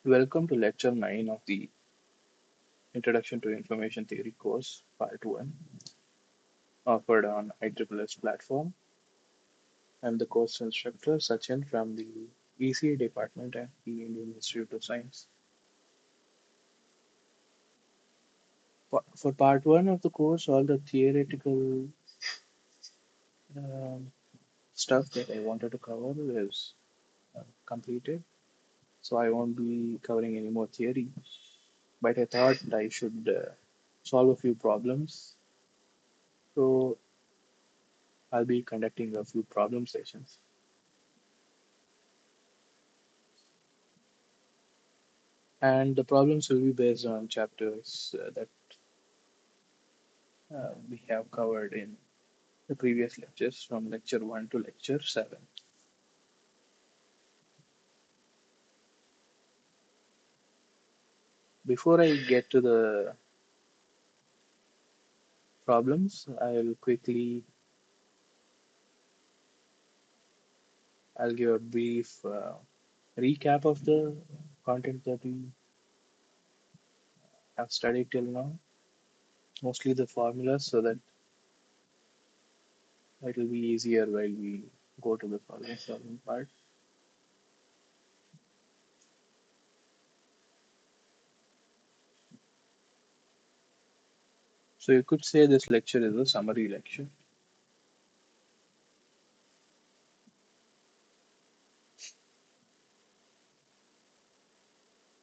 Welcome to Lecture 9 of the Introduction to Information Theory course, Part 1, offered on IEEE platform. I'm the course instructor, Sachin, from the ECA department at the Indian Institute of Science. For Part 1 of the course, all the theoretical um, stuff that I wanted to cover is completed, so I won't be covering any more theory. But I thought I should solve a few problems. So I'll be conducting a few problem sessions. And the problems will be based on chapters that we have covered in the previous lectures from lecture 1 to lecture 7. Before I get to the problems, I'll give a brief recap of the content that we have studied till now, mostly the formulas, so that it will be easier while we go to the problem solving part. So you could say this lecture is a summary lecture.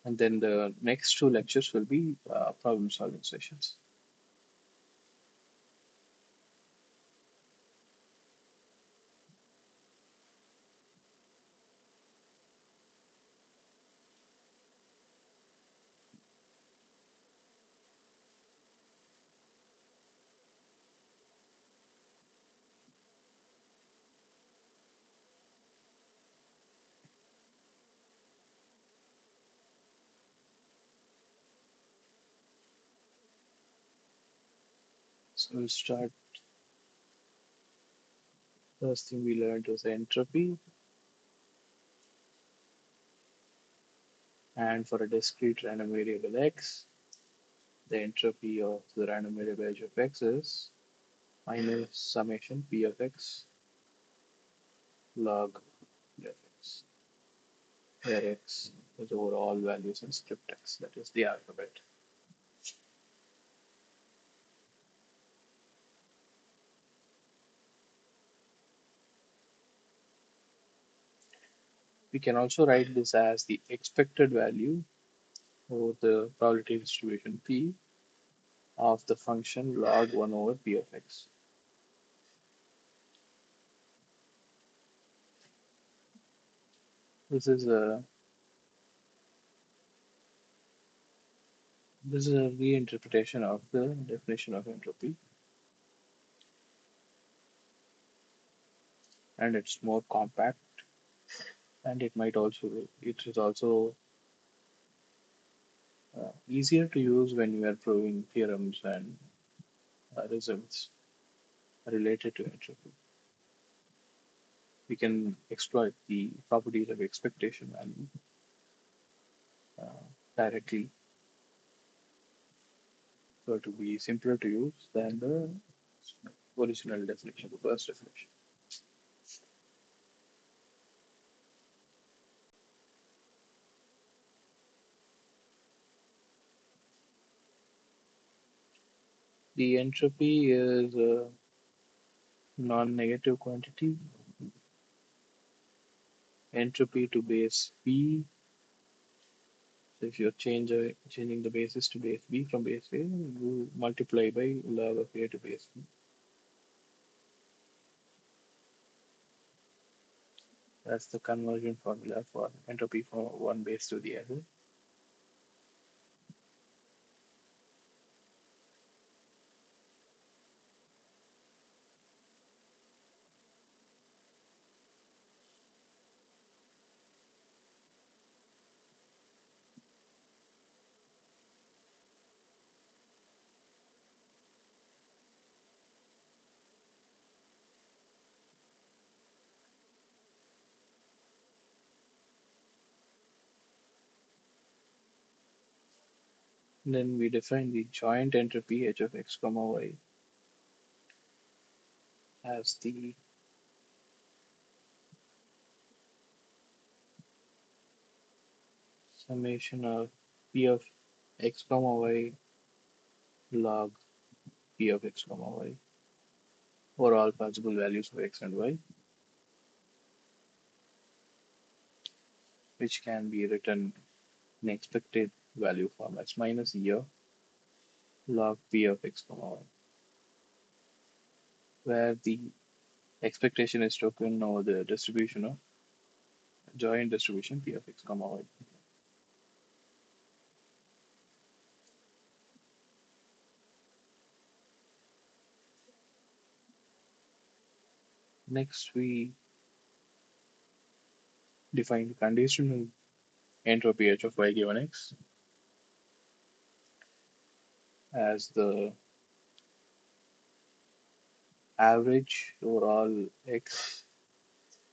And then the next two lectures will be problem solving sessions. So we'll start. First thing we learned was entropy, and for a discrete random variable x, the entropy of the random variable h of x is minus summation p of x log p of x, where x is over all values in script x, that is the alphabet. We can also write this as the expected value over the probability distribution p of the function log 1 over p of x. This is a this is a reinterpretation of the definition of entropy, and it's more compact, and it is also easier to use when you are proving theorems and results related to entropy. We can exploit the properties of expectation value uh, directly, so to be simpler to use than the original definition, the first definition. The entropy is a non-negative quantity. Entropy to base b. So if you're changing the basis to base b from base a, you multiply by log of a to base b. That's the conversion formula for entropy from one base to the other. Then we define the joint entropy h of x comma y as the summation of p of x comma y log p of x comma y for all possible values of x and y, which can be written in expected value form as minus e of log p of x comma y, where the expectation is taken over the distribution of joint distribution p of x comma y. Next, we define the conditional entropy h of y given x as the average over all x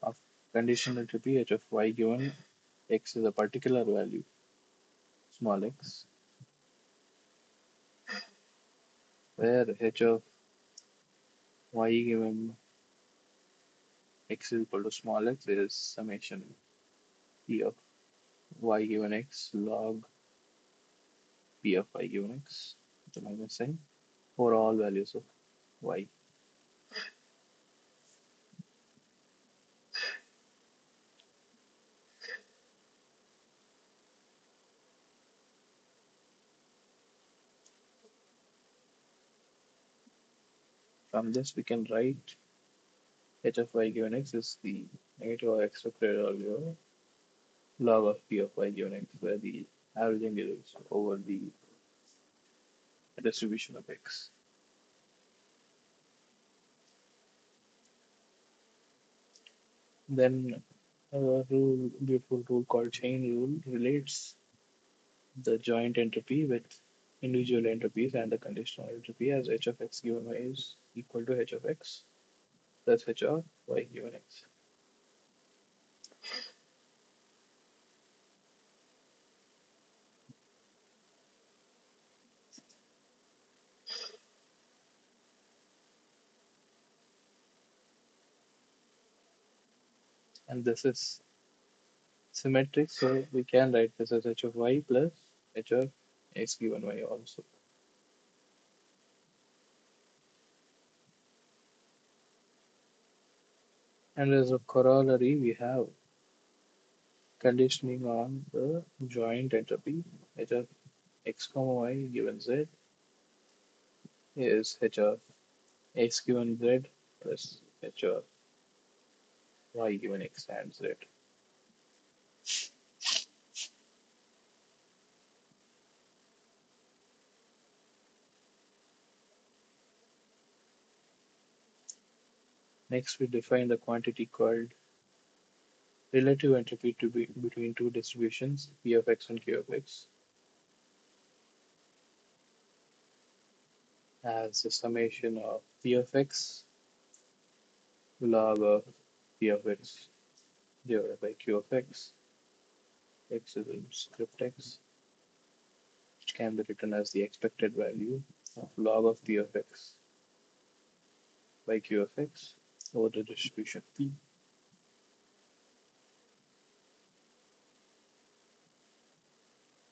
of conditional entropy h of y given x is a particular value small x, where h of y given x is equal to small x is summation p of y given x log p of y given x, the minus sign, for all values of y. From this, we can write h of y given x is the negative or expected value log of p of y given x, where the averaging is over the distribution of x. Then a beautiful rule called chain rule relates the joint entropy with individual entropies and the conditional entropy as h of x given y is equal to h of x plus h of y given x. And this is symmetric, so we can write this as h of y plus h of x given y also. And as a corollary, we have conditioning on the joint entropy h of x comma y given z is h of x given z plus h of y given x and z. Next, we define the quantity called relative entropy to be between two distributions, p of x and q of x, as the summation of p of x log of p of x divided by q of x is in script x, which can be written as the expected value of log of p of x by q of x over the distribution p.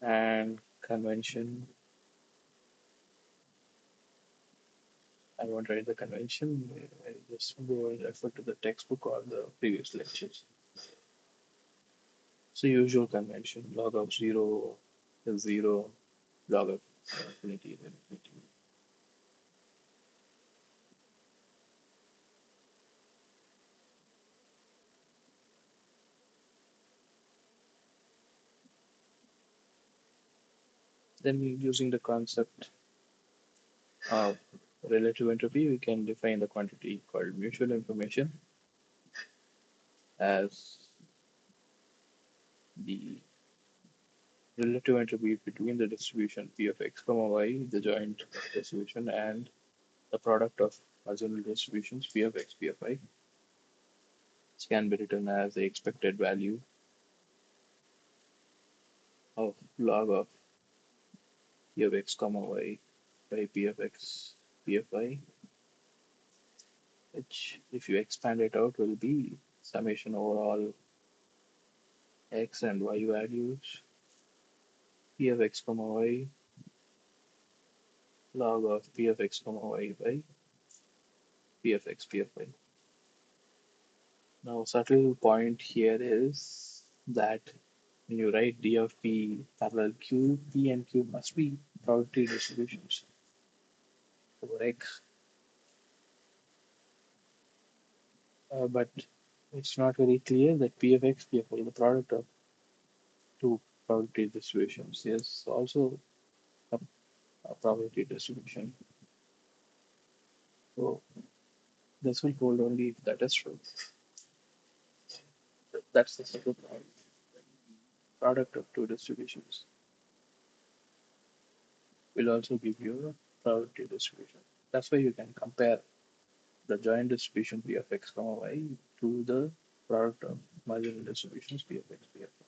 And convention, I won't write the convention, I just go and refer to the textbook or the previous lectures. So usual convention, log of 0 is 0, log of infinity is infinity. Then using the concept of relative entropy, we can define the quantity called mutual information as the relative entropy between the distribution p of x comma y, the joint distribution, and the product of orthogonal distributions p of x, p of y, which can be written as the expected value of log of P of x comma y by P of x P of y, which if you expand it out will be summation over all x and y values P of x comma y log of P of x comma y by P of x P of y. Now, subtle point here is that when you write D of P parallel Q, P and Q must be probability distributions over X. But it's not very clear that P of X, P of Y, the product of two probability distributions, is also a, a probability distribution. So this will hold only if that is true. That's the subtle point. Product of two distributions will also give you a probability distribution. That's why you can compare the joint distribution P of x comma y to the product of marginal distributions P of x, P of y.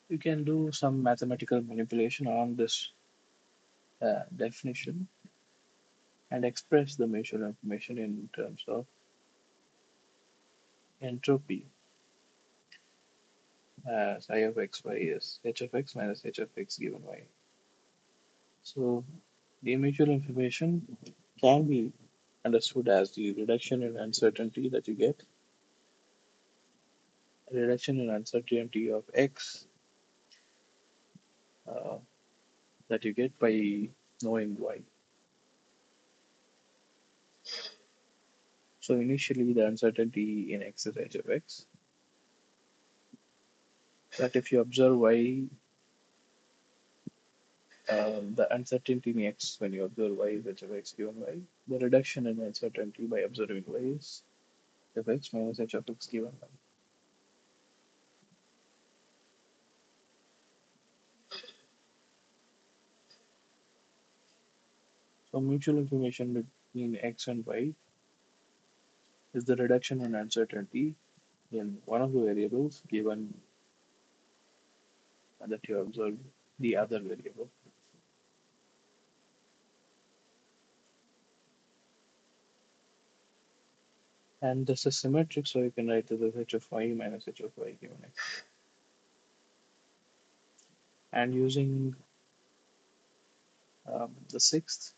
You can do some mathematical manipulation on this definition and express the mutual information in terms of entropy as I of x y is h of x minus h of x given y. So the mutual information can be understood as the reduction in uncertainty that you get, reduction in uncertainty of x uh, that you get by knowing y. So initially the uncertainty in x is h of x, but if you observe y, the uncertainty in x when you observe y is h of x given y, the reduction in uncertainty by observing y is f x minus h of x given y. So mutual information between x and y is the reduction in uncertainty in one of the variables given that you observe the other variable. And this is symmetric, so you can write this as h of y minus h of y given x. And using the sixth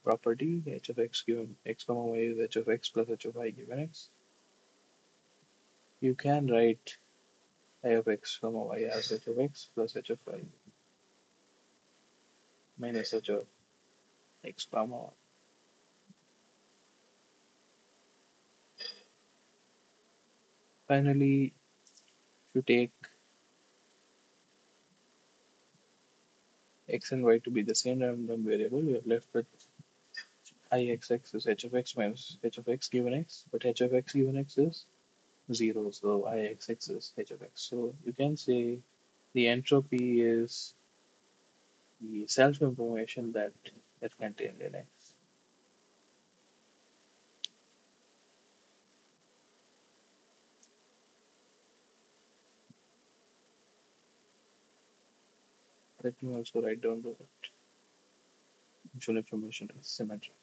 property, h of x given x comma y is h of x plus h of y given x, you can write I of x comma y as h of x plus h of y minus h of x comma y. Finally, if you take x and y to be the same random variable, you're left with ixx is h of x minus h of x given x, but h of x given x is 0, so ixx is h of x. So you can say the entropy is the self-information that is contained in x. Let me also write down the mutual information is symmetric.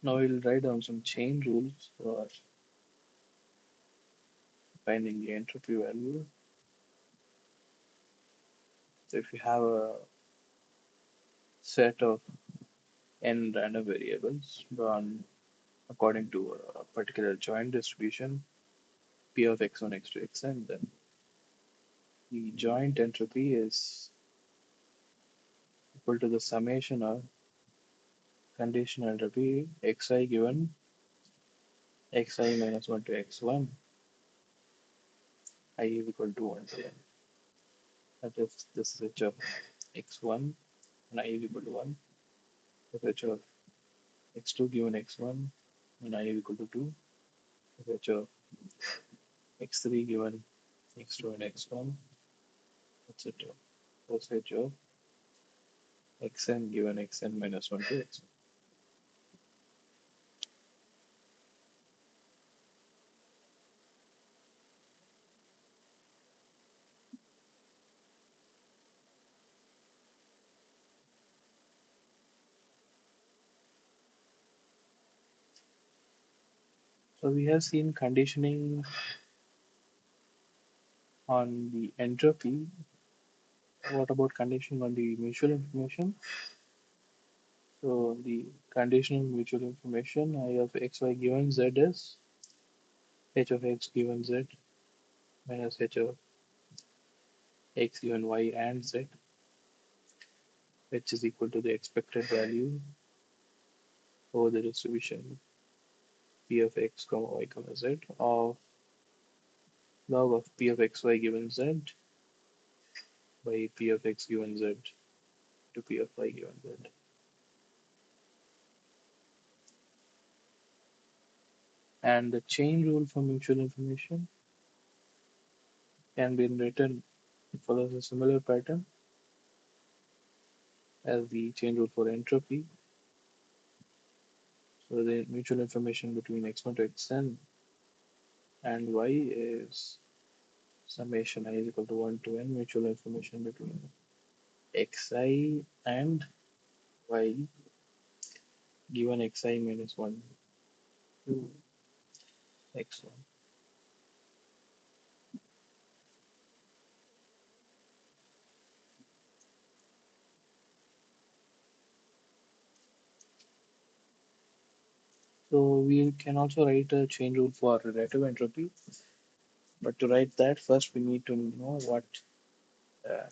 Now we'll write down some chain rules for finding the entropy value. So if you have a set of n random variables drawn according to a particular joint distribution, P of x1, x2, xn, then the joint entropy is equal to the summation of conditional entropy xi given xi minus 1 to x1, I is equal to 1 to n. That is, this is h of x1 and I is equal to 1. This is h of x2 given x1 and I is equal to 2. This is h of x3 given x2 and x1, etc. Usage of xn given xn minus 1 to x1. So we have seen conditioning on the entropy. What about conditioning on the mutual information? So the conditional mutual information I of xy given z is h of x given z minus h of x given y and z, which is equal to the expected value over the distribution p of x comma y comma z of log of p of xy given z by p of x given z to p of y given z. And the chain rule for mutual information can be written, it follows a similar pattern as the chain rule for entropy. So the mutual information between x1 to xn and y is summation I is equal to 1 to n mutual information between xi and y given xi minus 1 to x1. So we can also write a chain rule for relative entropy, but to write that first we need to know what uh,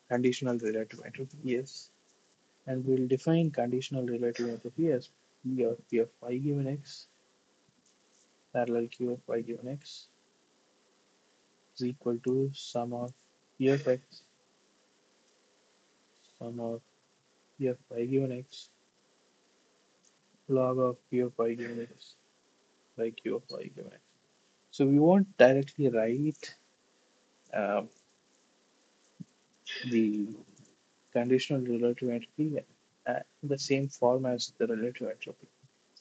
conditional relative entropy is. And we'll define conditional relative entropy as P of y given x parallel Q of y given x is equal to sum of P of x, sum of P of y given x, log of P of y given x by Q of y given x. So we won't directly write um, the conditional relative entropy in the same form as the relative entropy.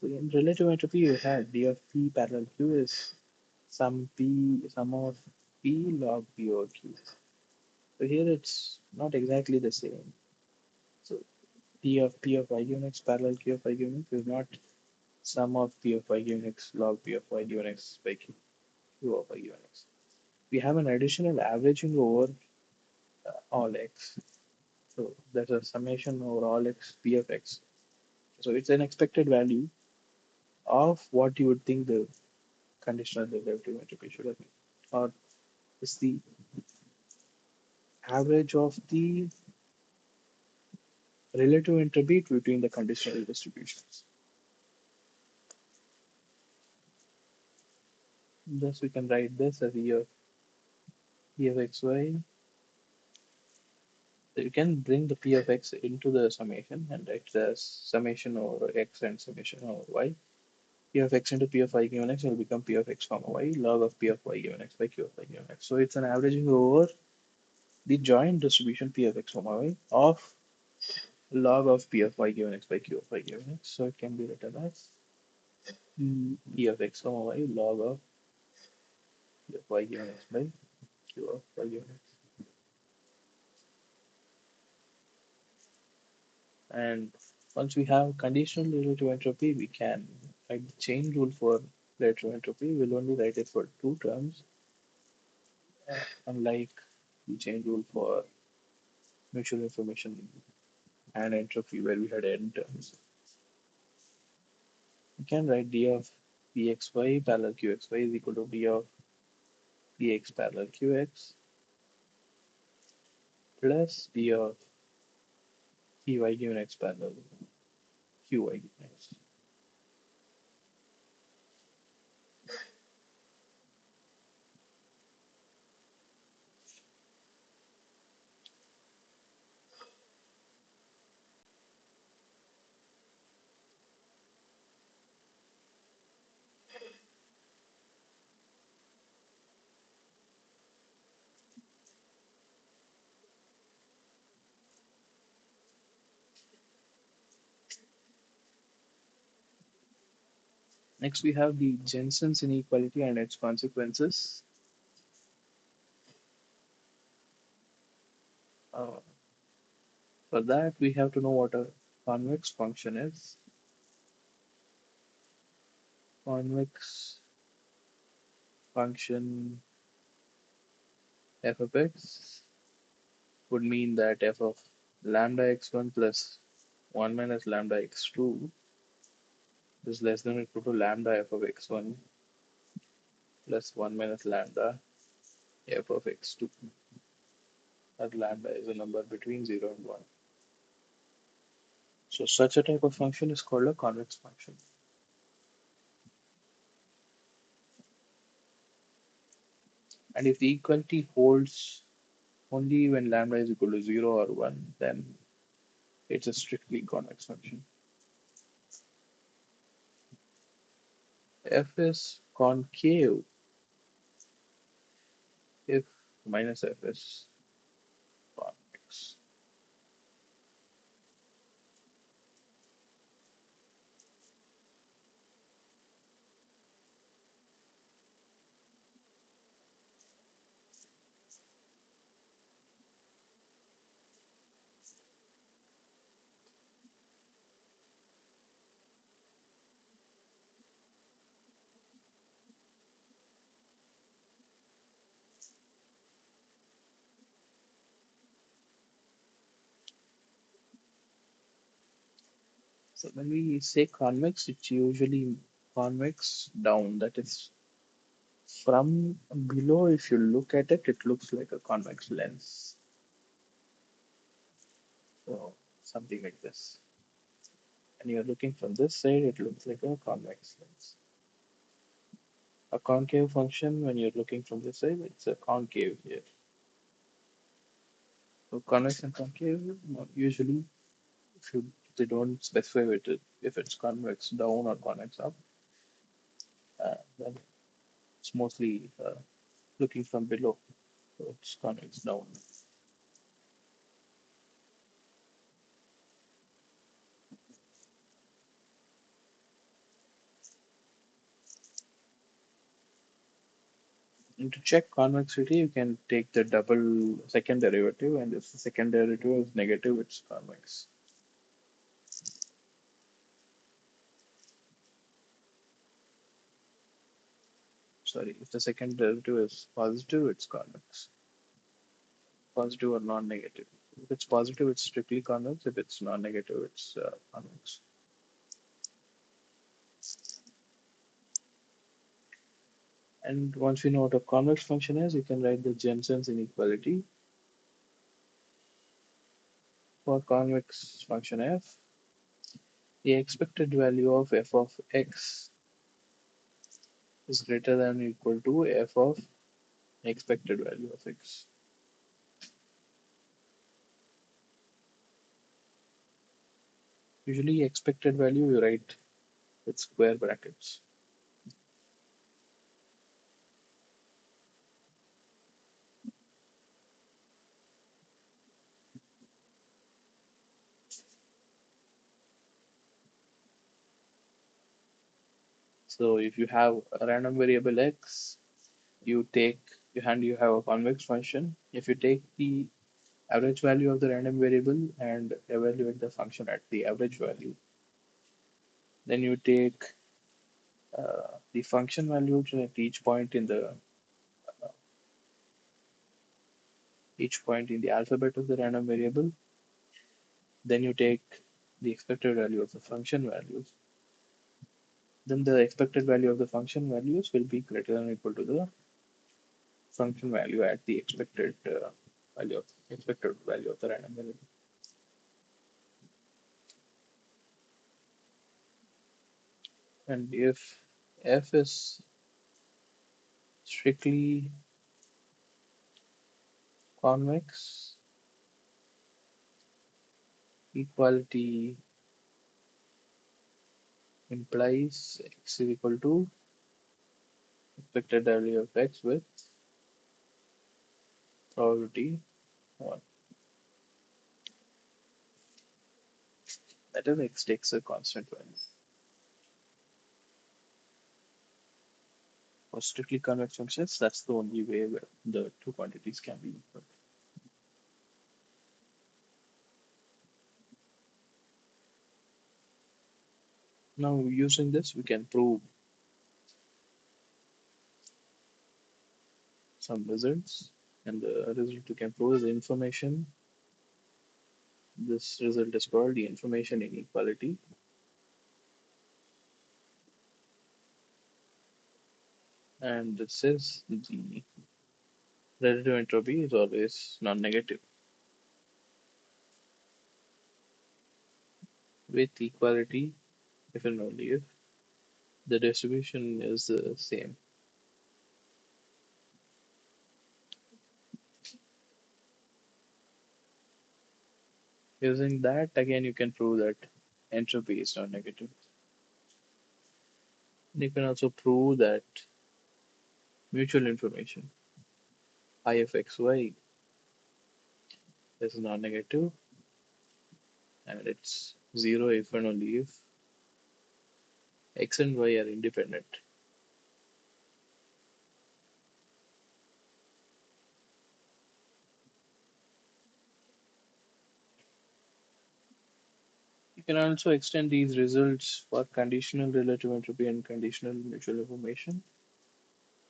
So in relative entropy, you had d of p parallel q is sum of p log p over q. So here it's not exactly the same. So p of y given x parallel q of y given x is not sum of p of y given x log p of y given x by q of y given x. We have an additional averaging over all x. So that's a summation over all x p of x. So it's an expected value of what you would think the conditional derivative entropy should have been. Or it's the average of the relative entropy between the conditional distributions. Thus, we can write this as E of xy. So you can bring the p of x into the summation and write it as summation over x and summation over y. P of x into p of y given x will become p of x comma y log of p of y given x by q of y given x. So it's an averaging over the joint distribution p of x comma y of log of p of y given x by q of y given x. So it can be written as p of x comma y log of p of y given x by q of y given x. And once we have conditional relative entropy, we can write the chain rule for relative entropy. We'll only write it for two terms, unlike the chain rule for mutual information and entropy where we had n terms. We can write d of pxy parallel qxy is equal to d of px parallel qx plus d of py given x parallel qy given x. Next, we have the Jensen's inequality and its consequences. Uh, for that, we have to know what a convex function is. Convex function f of x would mean that f of lambda x1 plus 1 minus lambda x2 is less than or equal to lambda f of x1 plus 1 minus lambda f of x2. That lambda is a number between 0 and 1. So such a type of function is called a convex function. And if the equality holds only when lambda is equal to 0 or 1, then it's a strictly convex function. F is concave if minus f is convex. So when we say convex, it's usually convex down. That is, from below, if you look at it, it looks like a convex lens. So something like this. And you're looking from this side, it looks like a convex lens. A concave function, when you're looking from this side, it's a concave here. So convex and concave, usually, if you they don't specify it if it's convex down or convex up, then it's mostly looking from below. So it's convex down. And to check convexity, you can take the double second derivative, and if the second derivative is negative, it's convex. Sorry, if the second derivative is positive, it's convex. Positive or non-negative. If it's positive, it's strictly convex. If it's non-negative, it's convex. And once we know what a convex function is, you can write the Jensen's inequality for convex function f. The expected value of f of x is greater than or equal to f of expected value of x. Usually, expected value you write with square brackets. So if you have a random variable x, you take you have a convex function. If you take the average value of the random variable and evaluate the function at the average value, then you take the function value at each point in the alphabet of the random variable. Then you take the expected value of the function values. Then the expected value of the function values will be greater than or equal to the function value at the expected value of the random variable. And if f is strictly convex, equality implies x is equal to expected value of x with probability 1. That is, x takes a constant value. For strictly convex functions, that's the only way where the two quantities can be equal. Now, using this, we can prove some results, and the result we can prove is information. This result is called the information inequality, and it says the relative entropy is always non-negative. With equality, if and only if the distribution is the same. Using that, again, you can prove that entropy is non-negative. You can also prove that mutual information, I of xy, is non-negative, and it's zero if and only if x and y are independent. You can also extend these results for conditional relative entropy and conditional mutual information.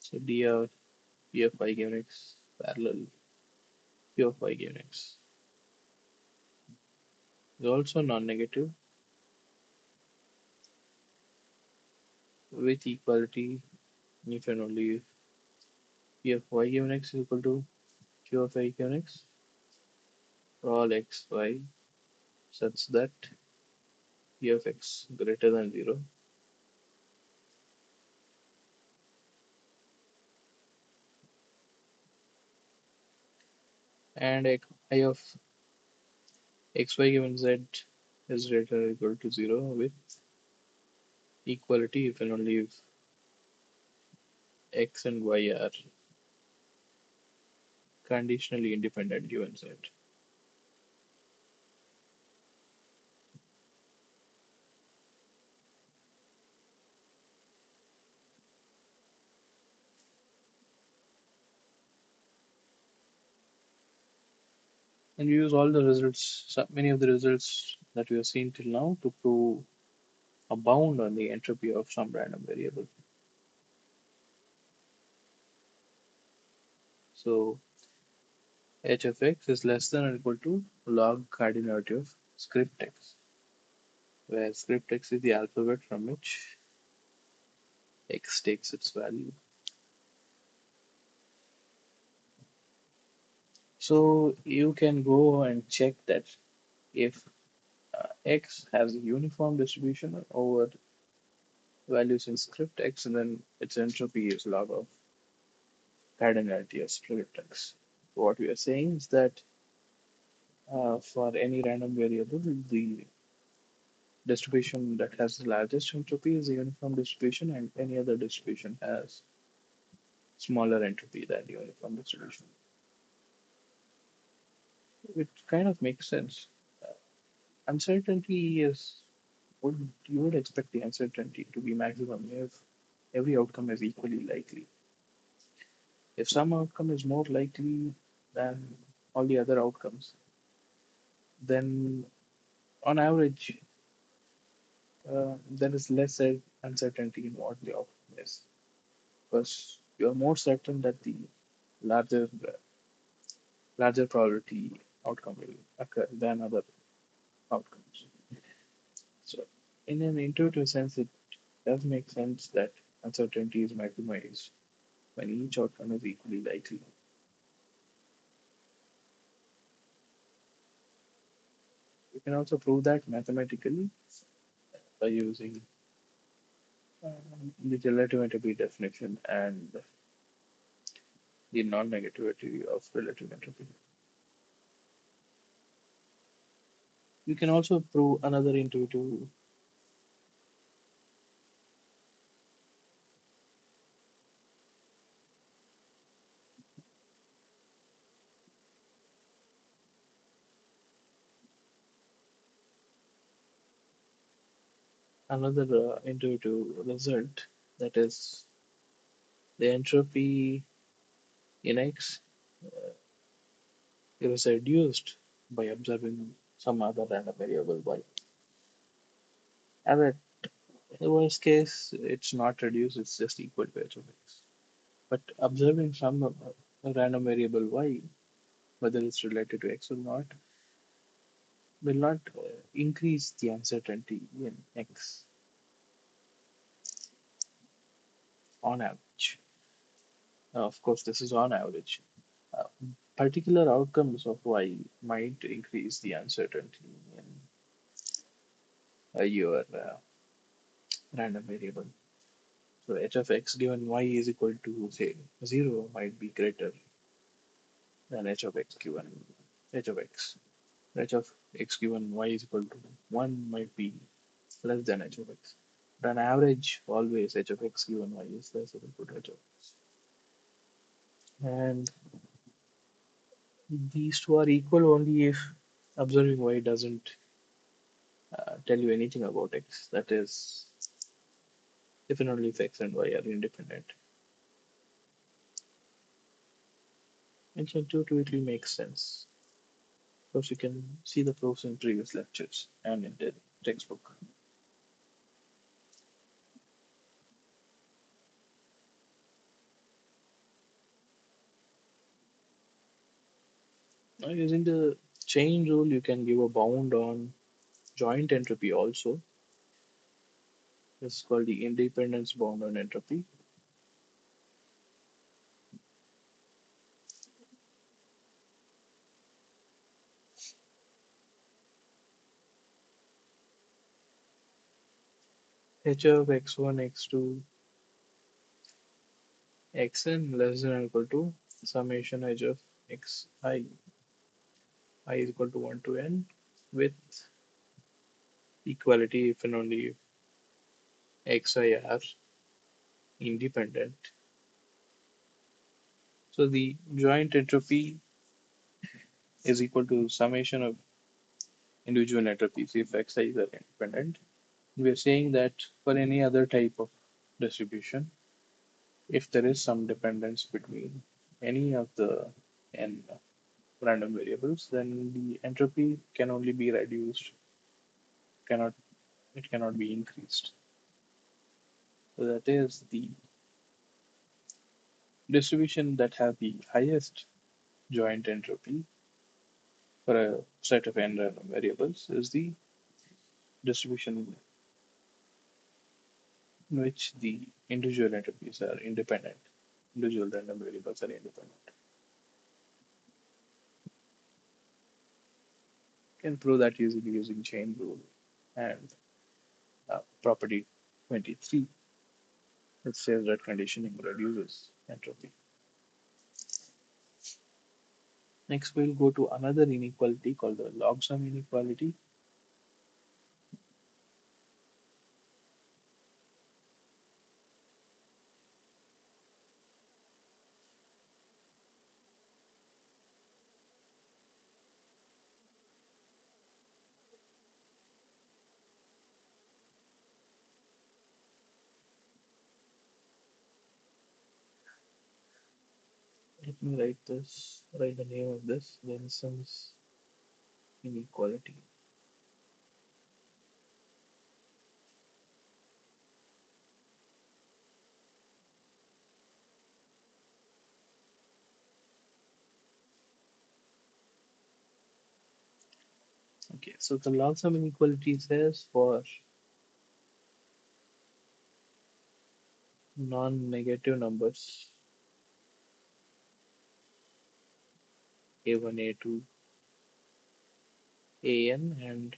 So d of p of y given x parallel p of y given x is also non-negative with equality if and only if p of y given x is equal to q of y given x for all x y such that p of x greater than 0 and I of xy given z is greater or equal to 0 with equality if and only if x and y are conditionally independent given z. And we use all the results, many of the results that we have seen till now to prove a bound on the entropy of some random variable. So h of x is less than or equal to log cardinality of script x, where script x is the alphabet from which x takes its value. So you can go and check that if x has a uniform distribution over values in script x, and then its entropy is log of cardinality of script x. What we are saying is that for any random variable, the distribution that has the largest entropy is a uniform distribution, and any other distribution has smaller entropy than the uniform distribution. It kind of makes sense. Uncertainty is would you would expect the uncertainty to be maximum if every outcome is equally likely. If some outcome is more likely than all the other outcomes, then on average, there is less uncertainty in what the outcome is, because you're more certain that the larger larger probability outcome will occur than other outcomes. So, in an intuitive sense, it does make sense that uncertainty is maximized when each outcome is equally likely. We can also prove that mathematically by using the relative entropy definition and the non-negativity of relative entropy. We can also prove another intuitive result, that is The entropy in X is reduced by observing some other random variable Y. And in the worst case, it's not reduced, it's just equal to h of x. But observing some random variable y, whether it's related to x or not, will not increase the uncertainty in x on average. Of course, this is on average. Uh, Particular outcomes of y might increase the uncertainty in your random variable. So h of x given y is equal to say 0 might be greater than h of x given h of x. H of x given y is equal to 1 might be less than h of x. But on average, always h of x given y is less than equal to h of x. And these two are equal only if observing y doesn't tell you anything about x. That is, if and only if x and y are independent. And intuitively makes sense. Of course, you can see the proofs in previous lectures and in the textbook. Now, using the chain rule, you can give a bound on joint entropy also. This is called the independence bound on entropy. H of x1, x2, xn less than or equal to summation h of xi, I is equal to 1 to n with equality if and only if xi are independent. So the joint entropy is equal to summation of individual entropies if xi are independent. We are saying that for any other type of distribution, if there is some dependence between any of the n random variables, then the entropy can only be reduced, cannot it cannot be increased. So that is the distribution that have the highest joint entropy for a set of n random variables is the distribution in which the individual entropies are independent. Individual random variables are independent. Can prove that using chain rule and property 23, which says that conditioning reduces entropy. Next, we'll go to another inequality called the log sum inequality. Let me write the name of this, Vincent's inequality. Okay, so the log sum inequality says for non-negative numbers a1, a2, an and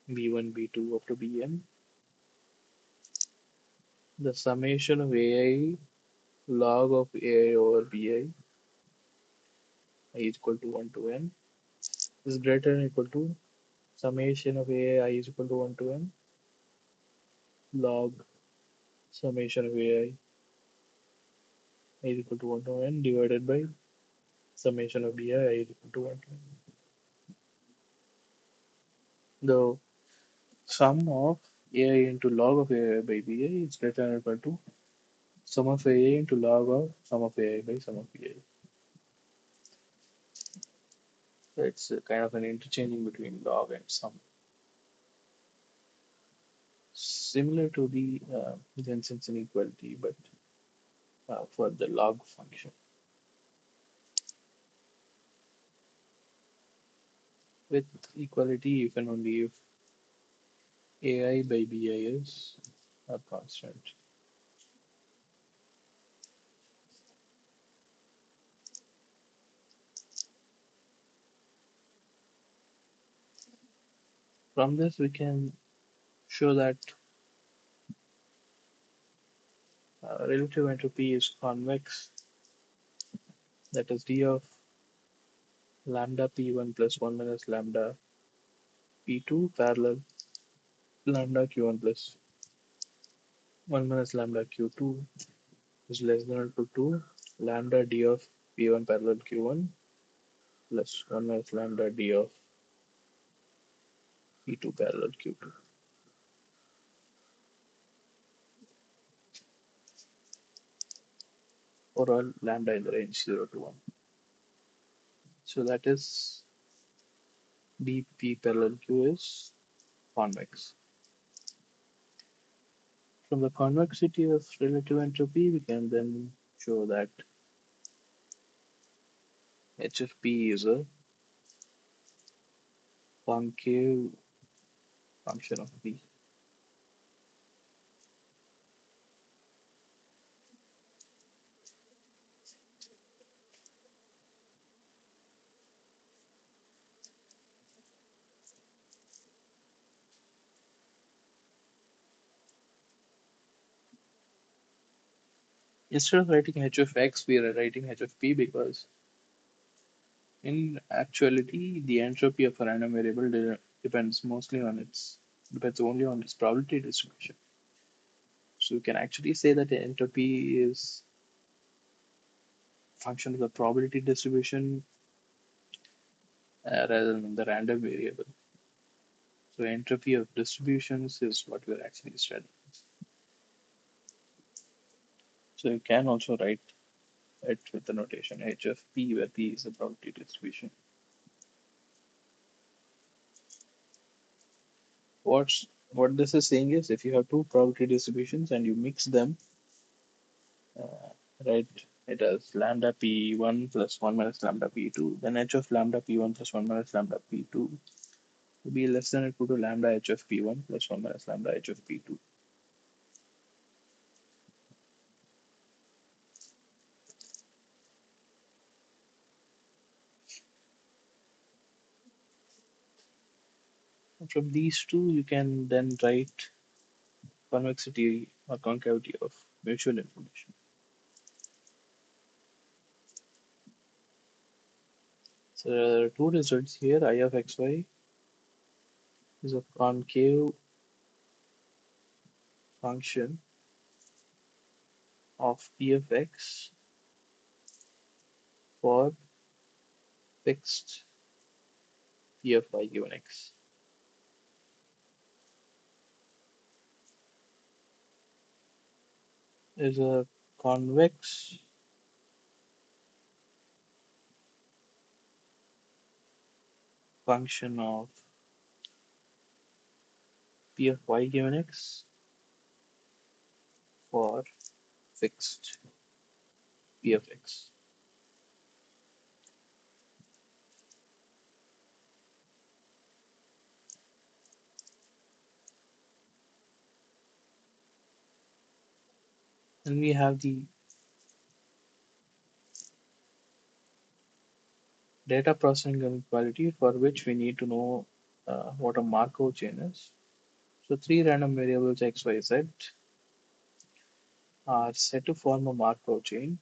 b1, b2 up to bn, the summation of ai log of ai over bi is equal to 1 to n is greater than or equal to summation of ai is equal to 1 to n log summation of ai is equal to 1 to n divided by summation of bi is equal to 1 to n. The sum of ai into log of ai by bi is greater than or equal to sum of AI into log of sum of AI by sum of AI. So it's kind of an interchanging between log and sum, similar to the Jensen's inequality, but for the log function. With equality, if and only if AI by BI is a constant. From this, we can show that relative entropy is convex, that is d of lambda p1 plus 1 minus lambda p2 parallel lambda q1 plus 1 minus lambda q2 is less than or equal to lambda d of p1 parallel q1 plus 1 minus lambda d of p2 parallel q2, or all lambda in the range 0 to 1. So that is dp parallel q is convex. From the convexity of relative entropy, we can then show that h of p is a concave function of p. Instead of writing h of x, we are writing h of p because in actuality, the entropy of a random variable depends mostly on its depends only on its probability distribution. So you can actually say that the entropy is a function of the probability distribution rather than the random variable. So entropy of distributions is what we're actually studying. So you can also write it with the notation h of p, where p is the probability distribution. What this is saying is if you have two probability distributions and you mix them, uh, right, it has lambda p1 plus 1 minus lambda p2, then h of lambda p1 plus 1 minus lambda p2 will be less than or equal to lambda h of p1 plus 1 minus lambda h of p2. And from these two, you can then write convexity or concavity of mutual information. So there are two results here. I of xy is a concave function of p of x for fixed p of y given x. Is a convex function of p of y given x for fixed p of x. And we have the data processing inequality, for which we need to know what a Markov chain is. So three random variables x, y, z are set to form a Markov chain.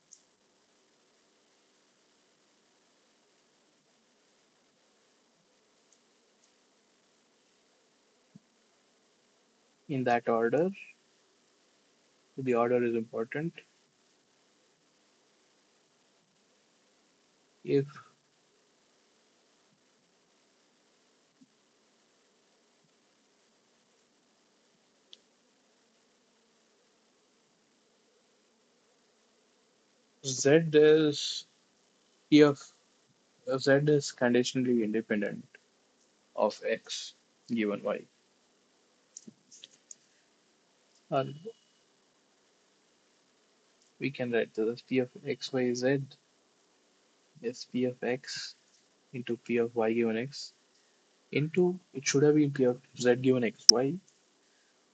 In that order, the order is important. If Z is P of Z is conditionally independent of X given Y. And we can write this P of X, Y, Z is P of X into P of Y given X into it should have been P of Z given X, Y,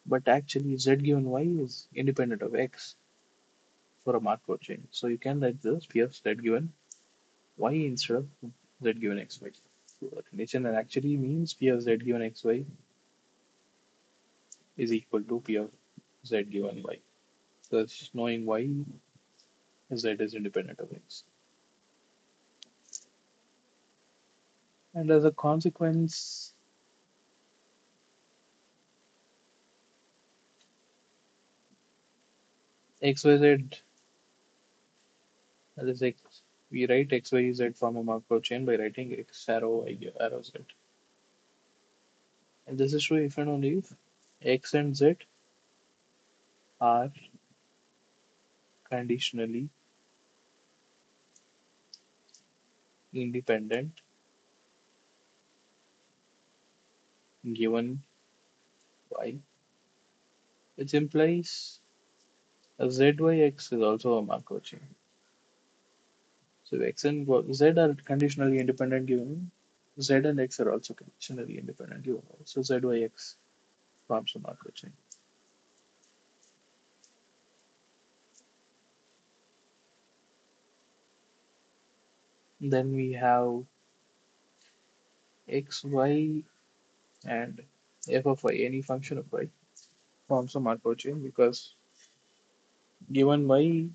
but actually Z given Y is independent of X for a Markov chain. So you can write this P of Z given Y instead of Z given X, Y. So the condition that actually means P of Z given X, Y is equal to P of Z given Y. So it's knowing Y, Z is independent of X. And as a consequence, X, Y, Z, that is X, we write X, Y, Z from a Markov chain by writing X arrow, Y arrow, Z. And this is true if and only if X and Z are conditionally independent given Y, which implies a ZYX is also a Markov chain. So X and Z are conditionally independent given Z and X are also conditionally independent given Y. So ZYX forms a Markov chain. Then we have X, Y, and f of y, any function of y, forms a Markov chain because given y,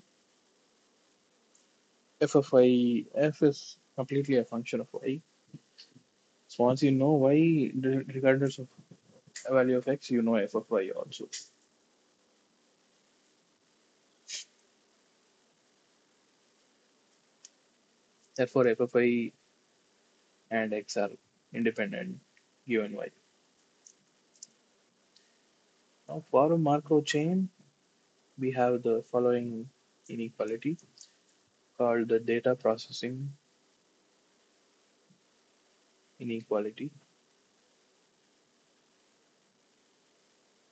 f of y, f is completely a function of y. So once you know y, regardless of a value of x, you know f of y also. Therefore, f of y and x are independent given y. Now, for a Markov chain, we have the following inequality called the data processing inequality,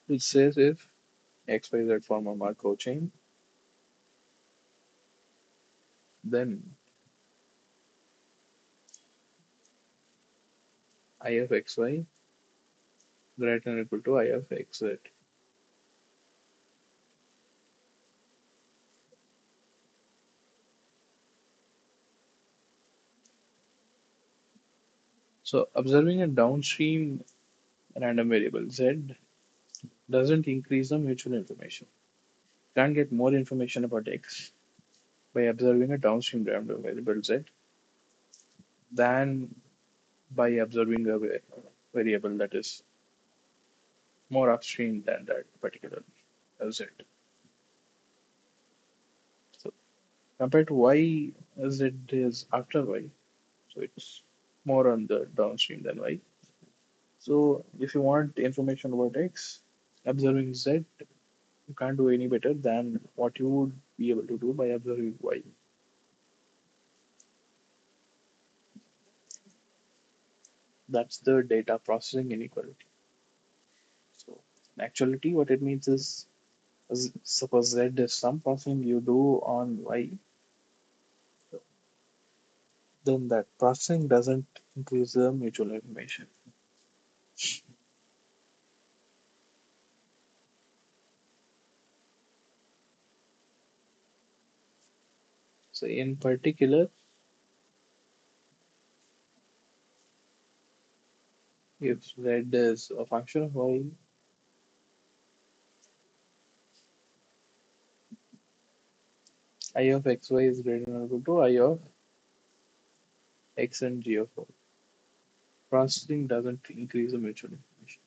which says if x, y, z form a Markov chain, then I of xy greater than or equal to I of xz. So observing a downstream random variable z doesn't increase the mutual information. You can't get more information about x by observing a downstream random variable z than by observing a variable that is more upstream than that particular z. So compared to y, z is after y, so it's more on the downstream than y. So if you want information about x, observing z, you can't do any better than what you would be able to do by observing y. That's the data processing inequality. So in actuality, what it means is, suppose z is some processing you do on y, then that processing doesn't increase the mutual information. So in particular, if z is a function of y, I of xy is greater than or equal to I of x and g of y. Processing doesn't increase the mutual information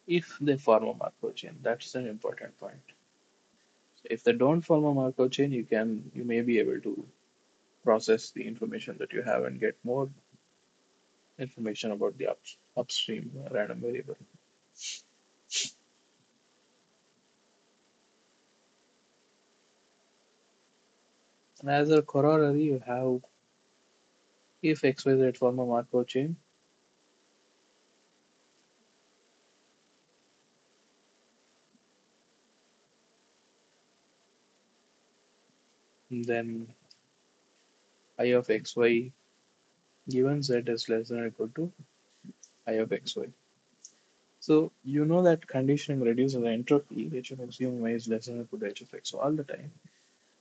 if they form a Markov chain. That's an important point. So if they don't form a Markov chain, you may be able to process the information that you have and get more information about the upstream random variable. As a corollary, you have if XYZ form a Markov chain, then I of xy given z is less than or equal to I of xy. So you know that conditioning reduces the entropy, h of x given y is less than or equal to h of x all the time.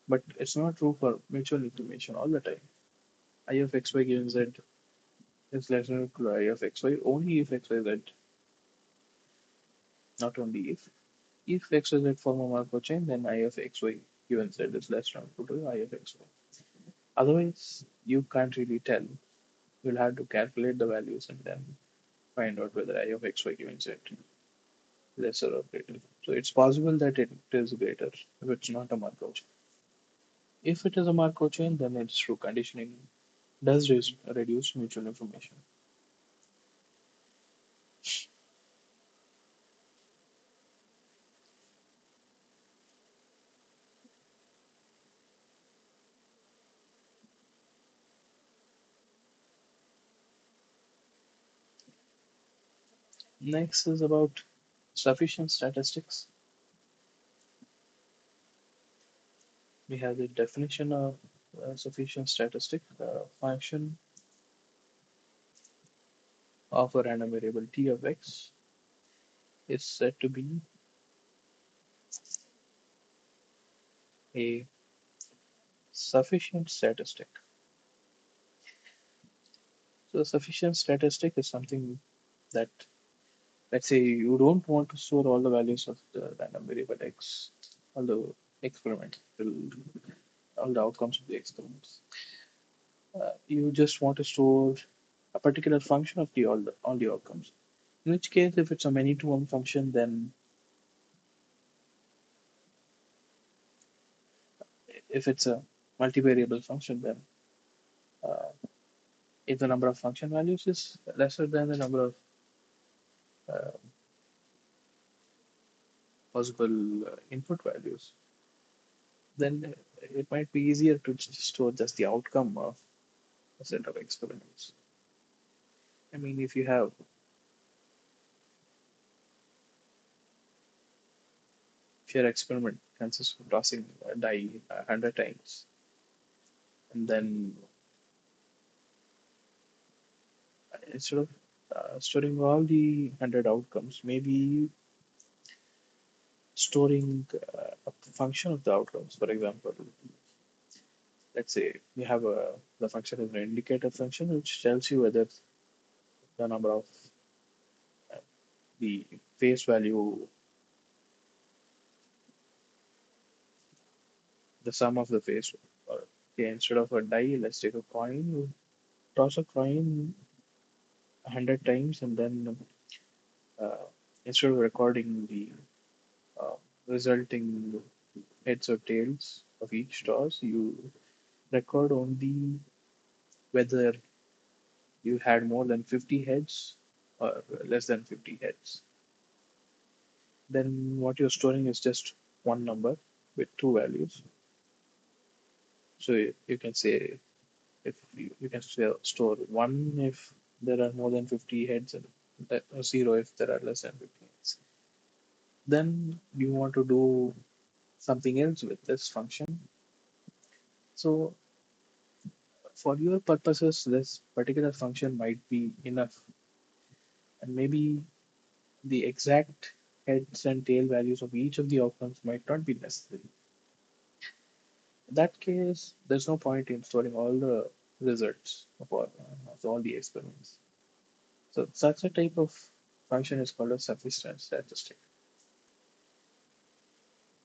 But it's not true for mutual information all the time. I of xy given z is less than or equal to I of xy only if xyz, not only if. If xyz form a Markov chain, then I of xy given z is less than or equal to I of xy. Otherwise, you can't really tell. You'll have to calculate the values and then find out whether I of xy given z lesser or greater. So it's possible that it is greater if it's not a Markov chain. If it is a Markov chain, then it's true. Conditioning does reduce mutual information. Next is about sufficient statistics. We have the definition of sufficient statistic. Function of a random variable t of x is said to be a sufficient statistic. So a sufficient statistic is something that, let's say, you don't want to store all the values of the random variable x, all the experiment, all the outcomes of the experiments. You just want to store a particular function of all the outcomes. In which case, if it's a many to one function, then if it's a multivariable function, then uh, if the number of function values is lesser than the number of uh, possible input values, then it might be easier to store just the outcome of a set of experiments. I mean, if your experiment consists of tossing a die 100 times, and then instead of storing all the 100 outcomes, maybe storing a function of the outcomes. For example, let's say you have the function is an indicator function which tells you whether the number of uh, the face value, the sum of the face. Or okay, instead of a die, let's take a coin. You toss a coin 100 times, and then uh, instead of recording the uh, resulting heads or tails of each toss, you record only whether you had more than 50 heads or less than 50 heads. Then what you're storing is just one number with two values. So you can say if you can store one if there are more than 50 heads and zero if there are less than 50 heads. Then you want to do something else with this function. So for your purposes, this particular function might be enough, and maybe the exact heads and tail values of each of the outcomes might not be necessary. In that case, there's no point in storing all the results of all the experiments. So such a type of function is called a sufficient statistic.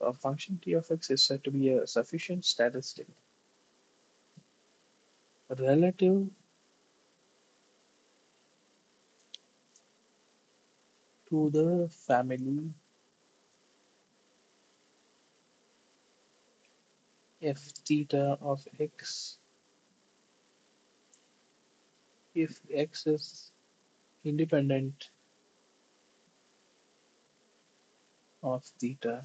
A function t of x is said to be a sufficient statistic relative to the family f theta of x if x is independent of theta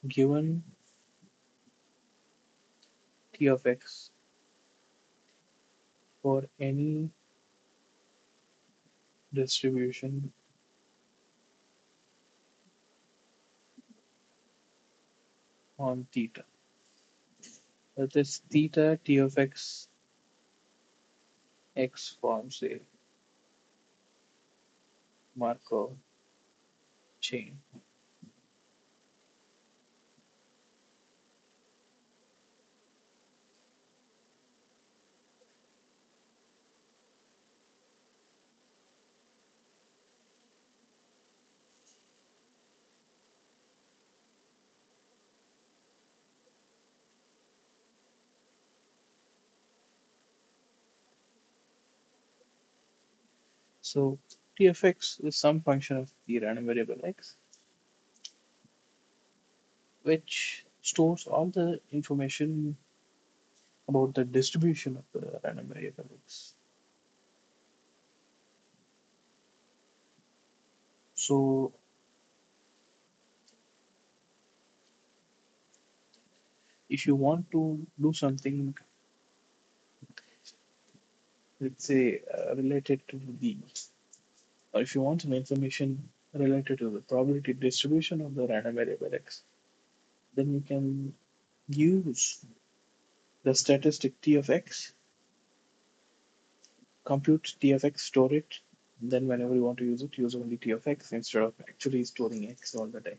given t of x for any distribution on theta. That is theta t of x forms a Markov chain. So t of x is some function of the random variable x, which stores all the information about the distribution of the random variable x. So if you want to do something, let's say related to the, or if you want some information related to the probability distribution of the random variable x, then you can use the statistic t of x, compute t of x, store it, then whenever you want to use it, use only t of x instead of actually storing x all the time.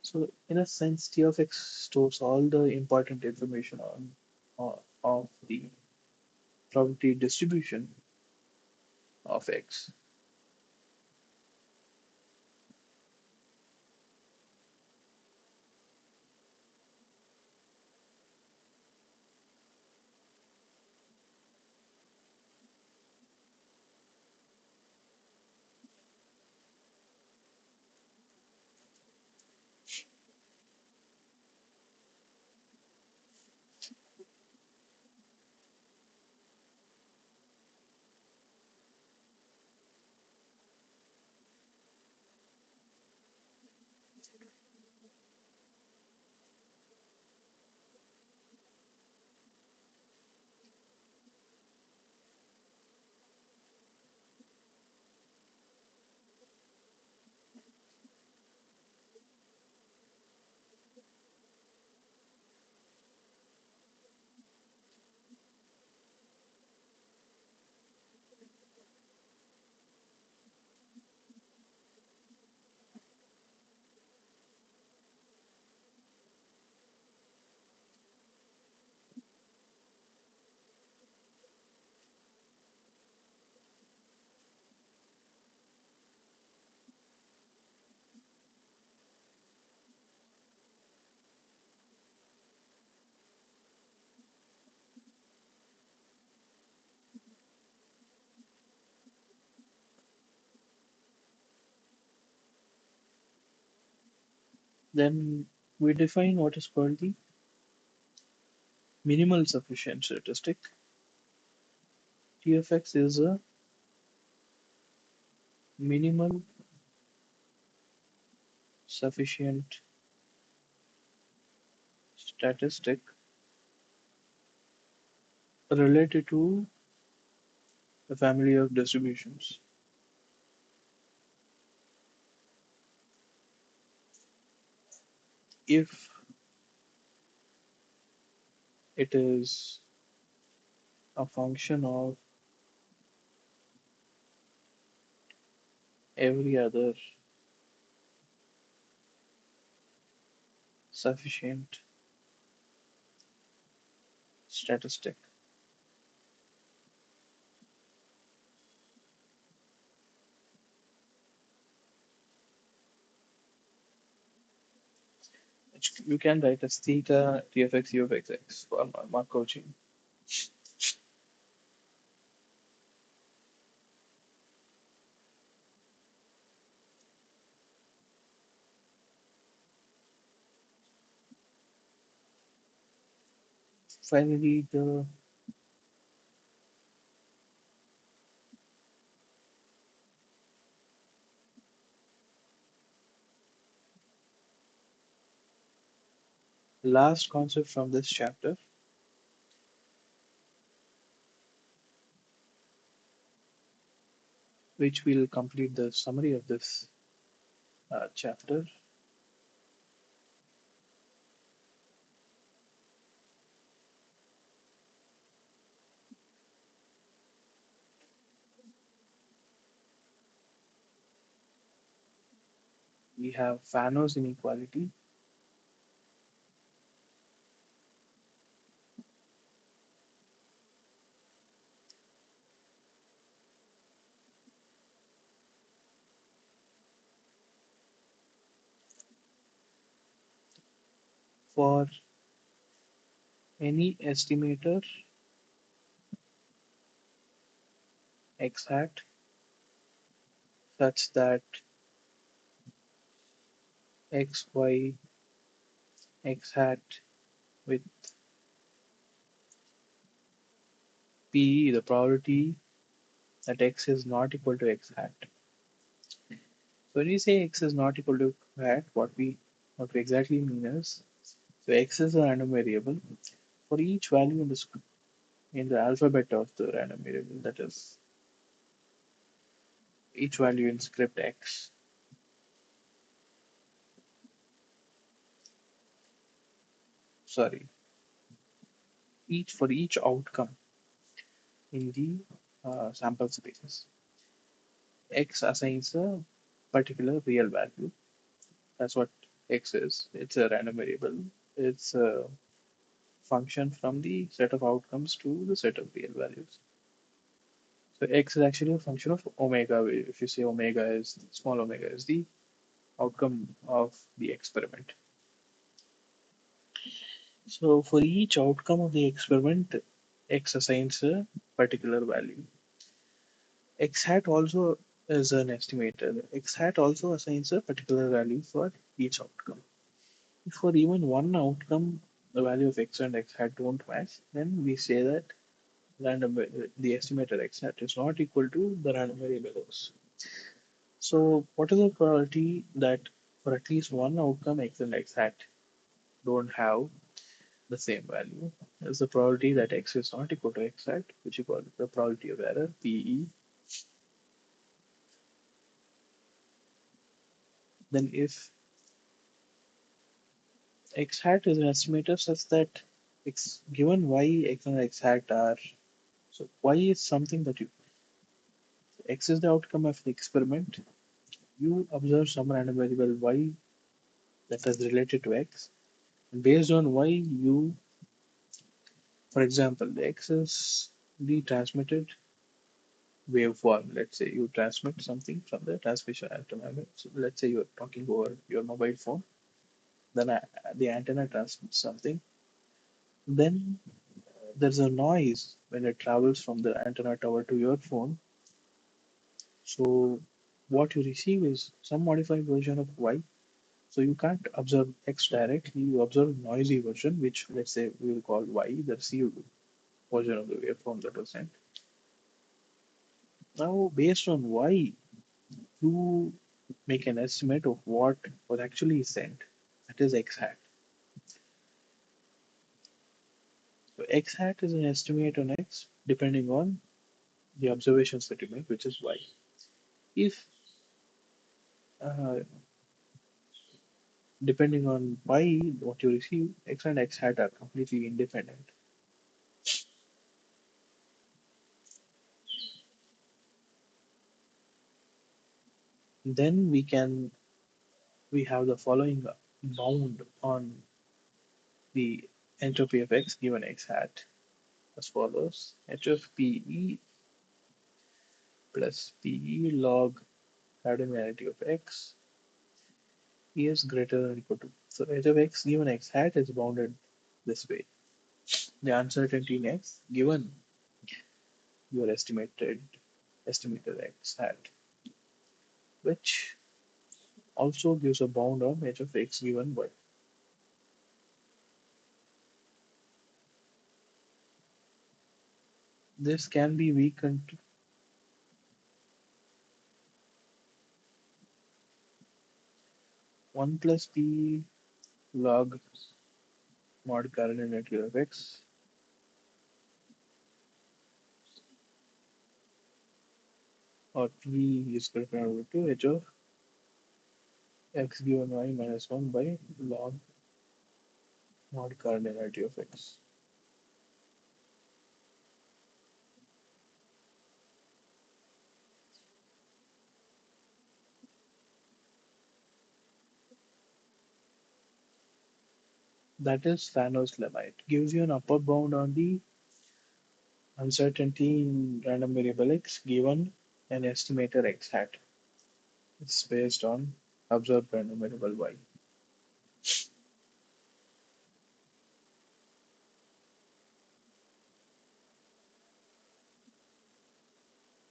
So in a sense, t of x stores all the important information of the probability distribution of x. Then we define what is called the minimal sufficient statistic. T of x is a minimal sufficient statistic related to a family of distributions. If it is a function of every other sufficient statistic, which you can write as theta t of x u of x for Markov chain. Finally, the Last concept from this chapter, which will complete the summary of this chapter. We have Fano's inequality. For any estimator x hat such that x, y, x hat with p, the probability that x is not equal to x hat. So when we say x is not equal to hat, what we exactly mean is, so x is a random variable. For each value in the alphabet of the random variable, that is each value in script x, sorry, each outcome in the sample space, x assigns a particular real value. That's what x is. It's a random variable. It's a function from the set of outcomes to the set of real values. So x is actually a function of omega. If you say omega is small omega is the outcome of the experiment. So for each outcome of the experiment, x assigns a particular value. X hat also is an estimator. X hat also assigns a particular value for each outcome. If for even one outcome the value of x and x hat don't match, then we say that the estimator x hat is not equal to the random variables. So what is the probability that for at least one outcome x and x hat don't have the same value? Is the probability that x is not equal to x hat, which is called the probability of error, PE. Then if x hat is an estimator such that x given y x and x hat are, so y is something that you, x is the outcome of the experiment. You observe some random variable y that is related to x, and based on y you, for example, the x is the transmitted waveform. Let's say you transmit something from the transmission antenna. So let's say you're talking over your mobile phone, then the antenna transmits something. Then there's a noise when it travels from the antenna tower to your phone. So what you receive is some modified version of Y. So you can't observe X directly, you observe noisy version, which let's say we will call Y, the received version of the waveform that was sent. Now based on Y, you make an estimate of what was actually sent. That is X hat. So X hat is an estimate on X depending on the observations that you make, which is Y. If uh, depending on Y, what you receive, X and X hat are completely independent. Then we have the following bound on the entropy of X given X hat as follows: h of PE plus PE log cardinality of X is greater than or equal to. So h of X given X hat is bounded this way. The uncertainty in X given your estimated X hat, which also gives a bound on h of X given Y. This can be weakened to 1 plus P log mod coordinate of x, or p is corresponding to h of x given y minus 1 by log mod coordinate of x. That is Fano's lemma. It gives you an upper bound on the uncertainty in random variable x given an estimator x hat. It's based on observed random variable y.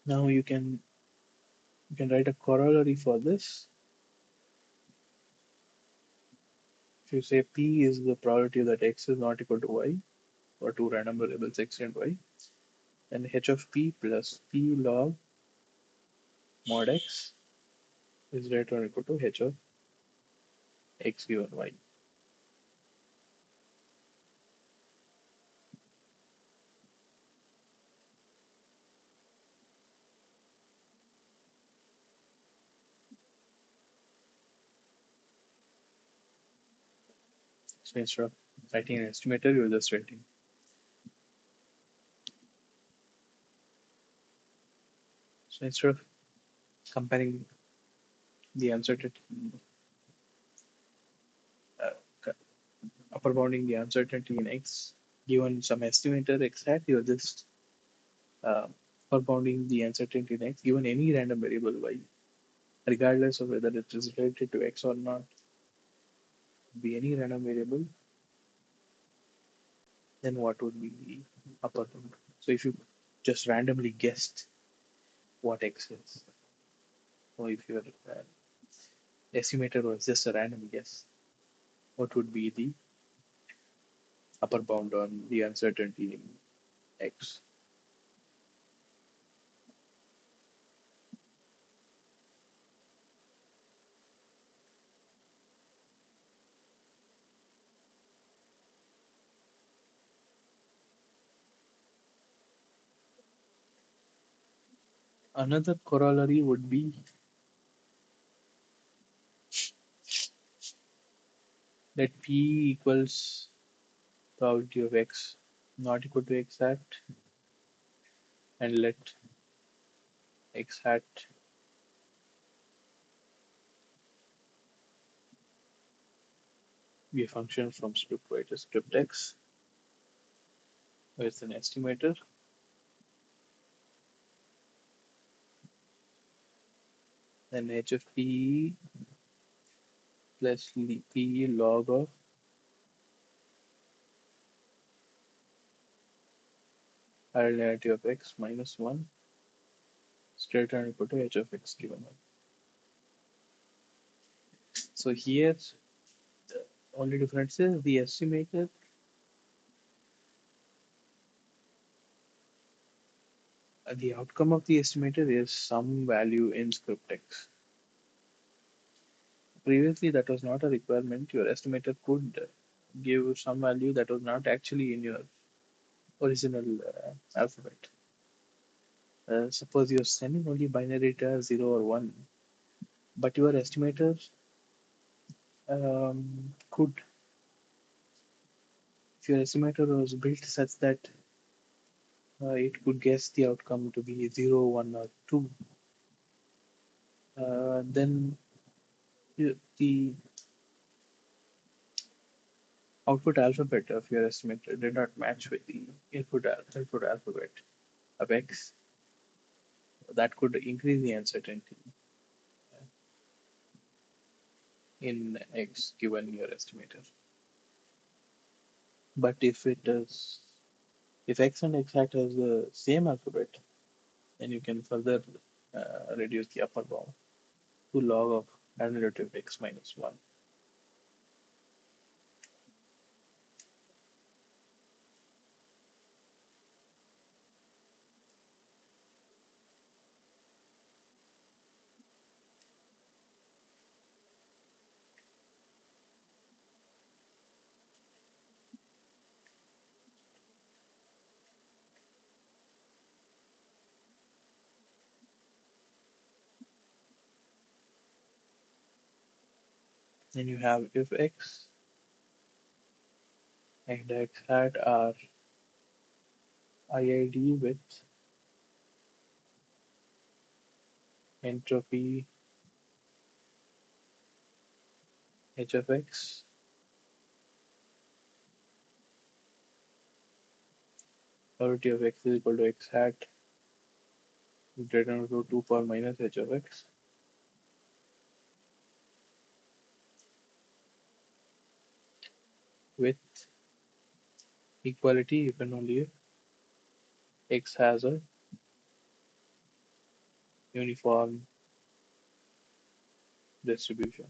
Now you can write a corollary for this. If you say p is the probability that x is not equal to y for two random variables x and y, then h of p plus p log mod x is greater or equal to h of x given y. So instead of writing an estimator, you're just writing. So instead of comparing the uncertainty, uh, upper bounding the uncertainty in x given some estimator x hat, you're just uh, upper bounding the uncertainty in x given any random variable y, regardless of whether it is related to x or not. Be any random variable, then what would be the upper bound? So if you just randomly guessed what x is, or if your estimator was just a random guess, what would be the upper bound on the uncertainty in x? Another corollary would be that p equals probability of x not equal to x hat, and let x hat be a function from script y to script x with an estimator, then h of p plus p log of linearity of x minus 1 straight line equal to h of x given one. So here the only difference is the estimator, the outcome of the estimator is some value in script x. Previously, that was not a requirement. Your estimator could give some value that was not actually in your original alphabet. Suppose you're sending only binary data 0 or 1, but your estimator could, if your estimator was built such that it could guess the outcome to be 0, 1, or 2, then the output alphabet of your estimator did not match with the input alphabet of X. That could increase the uncertainty in X given your estimator. But if X and X hat has the same alphabet, then you can further reduce the upper bound to log of analytic X minus 1. Then you have if x and x hat are IID with entropy h of x, probability of x is equal to x hat greater than or equal to 2 power minus h of x with equality if and only if x has a uniform distribution.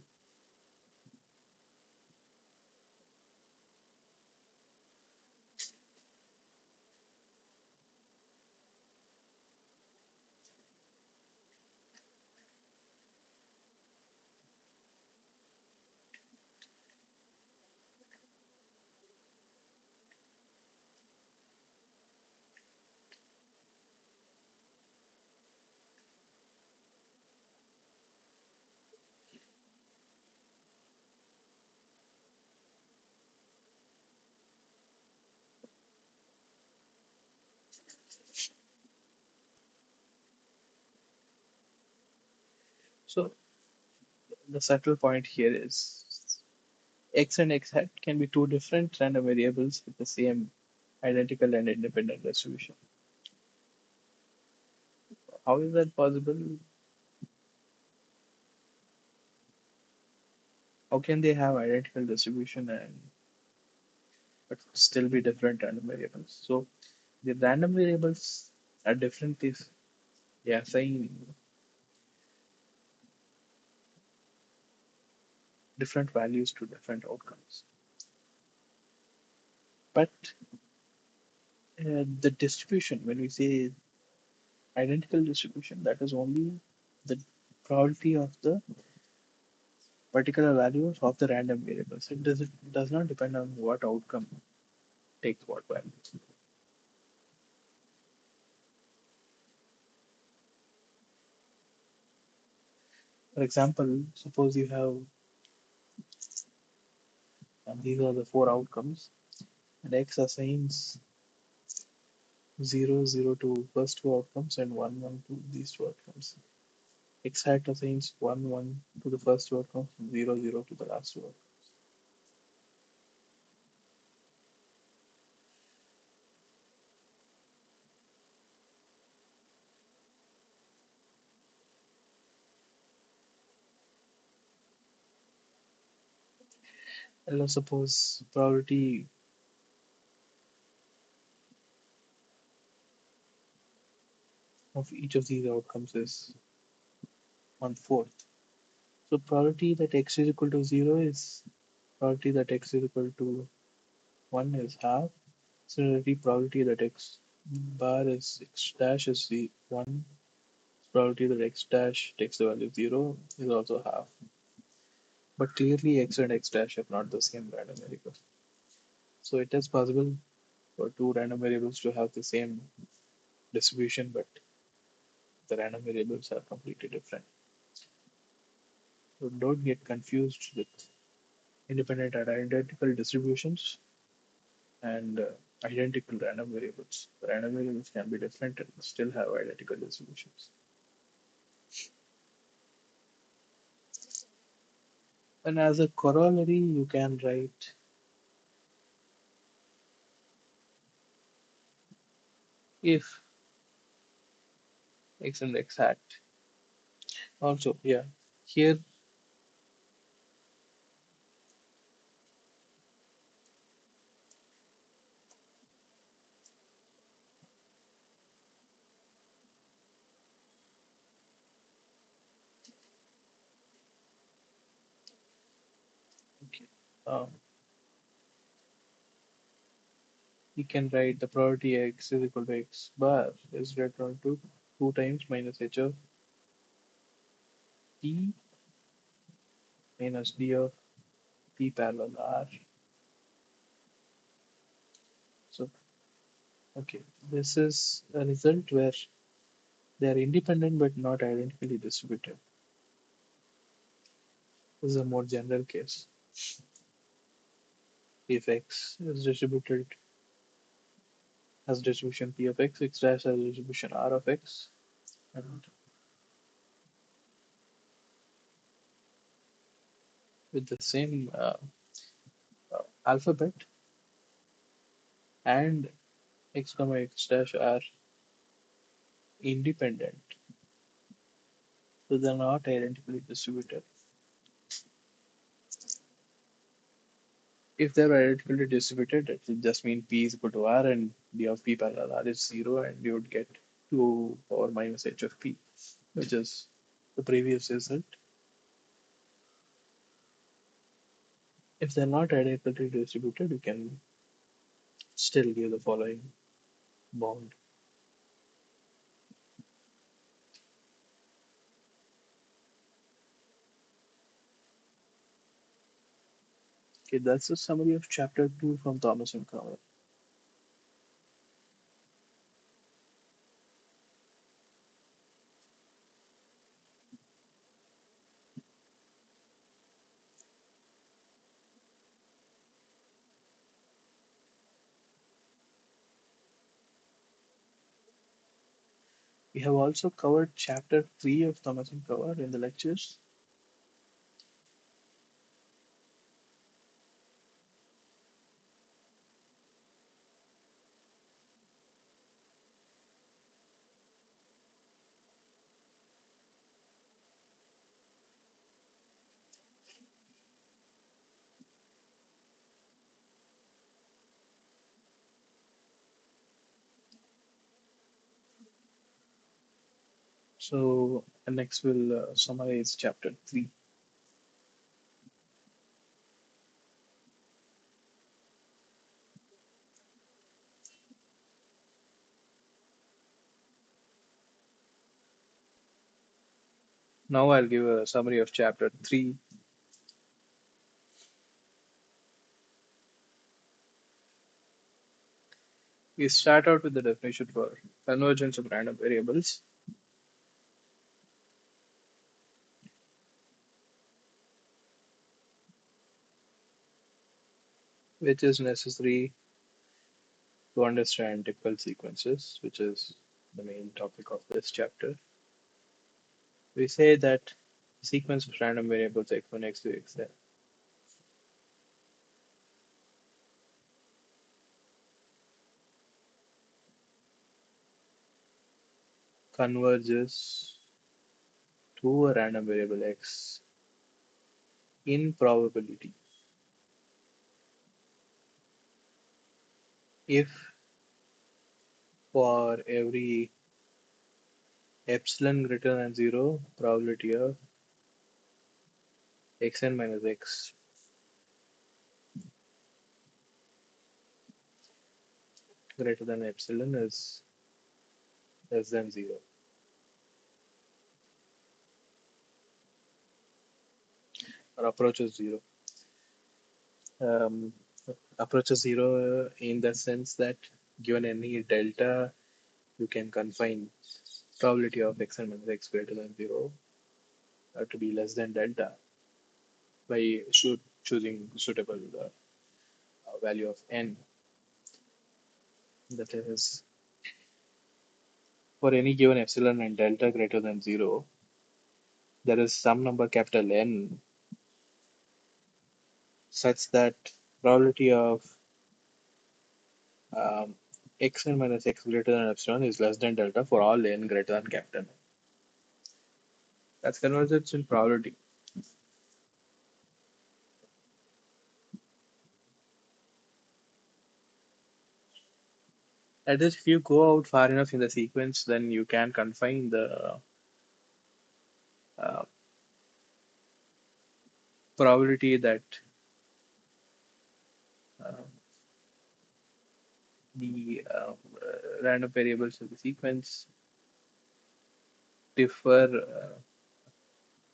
So the subtle point here is x and x hat can be two different random variables with the same identical and independent distribution. How is that possible? How can they have identical distribution and but still be different random variables? So the random variables are different. Is they assign different values to different outcomes. But the distribution, when we say identical distribution, that is only the probability of the particular values of the random variables. It does not depend on what outcome takes what value. For example, suppose you have and these are the four outcomes, and x assigns 0, 0 to first two outcomes and 1, 1 to these two outcomes. X hat assigns 1, 1 to the first two outcomes, 0, 0 to the last two outcomes. And let's suppose probability of each of these outcomes is 1/4. So probability that x is equal to 0 is probability that x is equal to 1 is half. Similarly, probability that x bar is x dash is the 1. Probability that x dash takes the value 0 is also half. But clearly x and x dash are not the same random variables. So it is possible for two random variables to have the same distribution, but the random variables are completely different. So don't get confused with independent and identical distributions and identical random variables. The random variables can be different and still have identical distributions. And as a corollary, you can write if x and x hat. Also, yeah, here, okay, um, you can write the probability x is equal to x bar is written to 2 times minus h of t minus d of p parallel r. So, okay, this is a result where they are independent but not identically distributed. This is a more general case. If X is distributed has distribution P of X, X dash has distribution R of X, and with the same alphabet, and X comma X dash are independent, so they're not identically distributed. If they're identically distributed, it would just mean P is equal to R and D of P parallel R is 0, and you would get 2 power minus H of P, which is the previous result. If they're not identically distributed, you can still give the following bound. Okay, that's a summary of chapter 2 from Thomas and Cowell. We have also covered chapter 3 of Thomas and Cowell in the lectures. So, next we'll summarize chapter 3. Now I'll give a summary of chapter 3. We start out with the definition for convergence of random variables, which is necessary to understand Dipel sequences, which is the main topic of this chapter. We say that the sequence of random variables x1, x2, xn converges to a random variable x in probability if for every epsilon greater than 0, probability of xn minus x greater than epsilon is less than 0 or approaches 0. Um, approaches 0 in the sense that given any delta, you can confine probability of xn minus x greater than 0 to be less than delta by choosing suitable value of n. That is, for any given epsilon and delta greater than 0, there is some number capital N such that probability of um, xn minus x greater than epsilon is less than delta for all n greater than capital N. That's convergence in probability. That is, if you go out far enough in the sequence, then you can confine the uh, probability that uh, the random variables of the sequence differ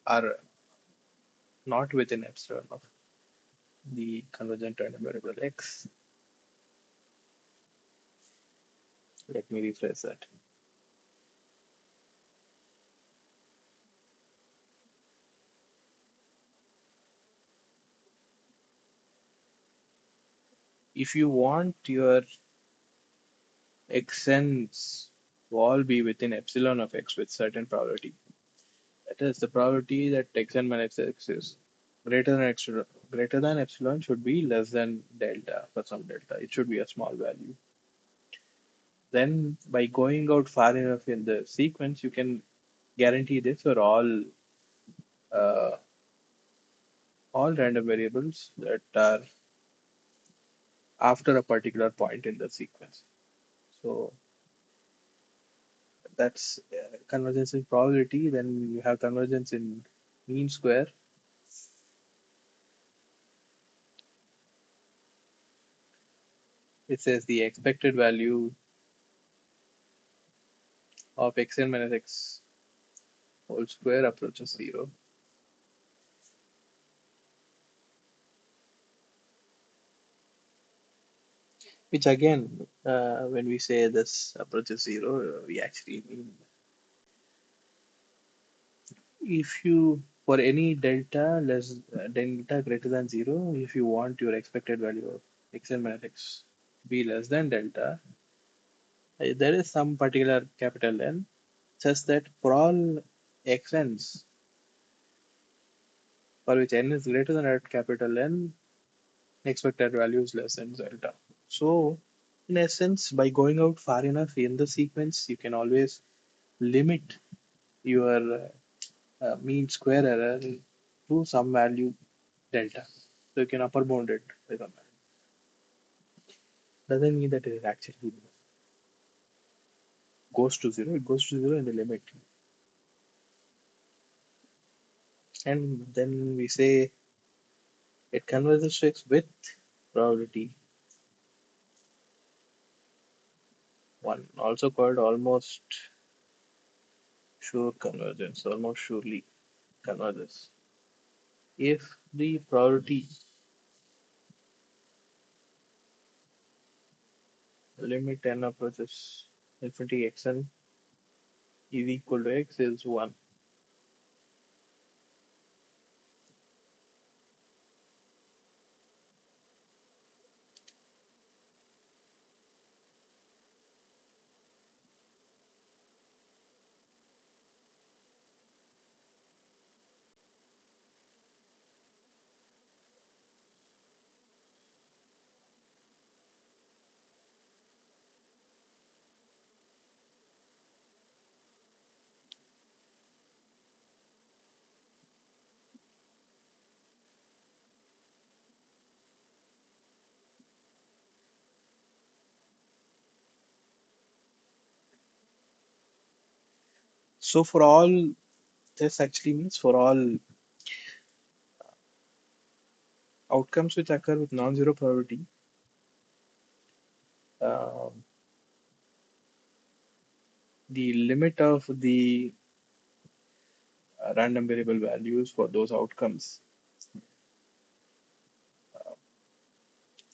are not within epsilon of the convergent random variable x. Let me rephrase that. If you want your xn's to all be within epsilon of x with certain probability, that is, the probability that xn minus x is greater than epsilon should be less than delta for some delta. It should be a small value. Then, by going out far enough in the sequence, you can guarantee this for uh, all random variables that are after a particular point in the sequence. So that's convergence in probability. Then you have convergence in mean square. It says the expected value of xn minus x whole square approaches zero, which again, when we say this approaches zero, we actually mean if you for any delta greater than zero, if you want your expected value of xn minus x to be less than delta, there is some particular capital N such that for all xn's for which n is greater than at capital N, expected value is less than delta. So, in essence, by going out far enough in the sequence, you can always limit your mean square error to some value delta. So you can upper bound it by some value. Doesn't mean that it actually goes to zero. It goes to zero in the limit. And then we say it converges to x with probability 1, also called almost sure convergence, almost surely converges. If the probability limit n approaches infinity xn is equal to x is 1. So for all this actually means for all outcomes which occur with non-zero probability, uh, the limit of the random variable values for those outcomes,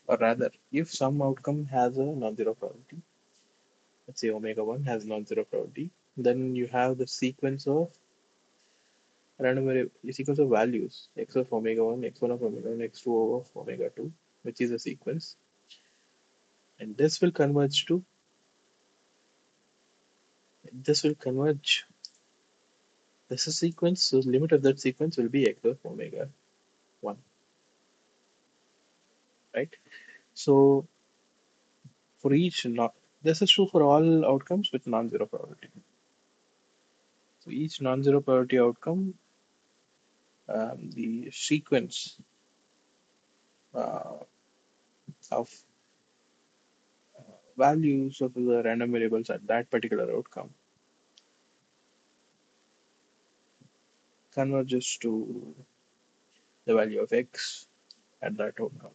or rather, if some outcome has a non-zero probability, let's say omega 1 has non-zero probability, then you have the sequence of random variable, sequence of values x of omega 1, x1 of omega 1, x2 of omega 2, which is a sequence, and this will converge. This is sequence, so the limit of that sequence will be x of omega 1, right? So for each not this is true for all outcomes with non-zero probability. So each non-zero probability outcome, the sequence uh, of values of the random variables at that particular outcome converges to the value of x at that outcome.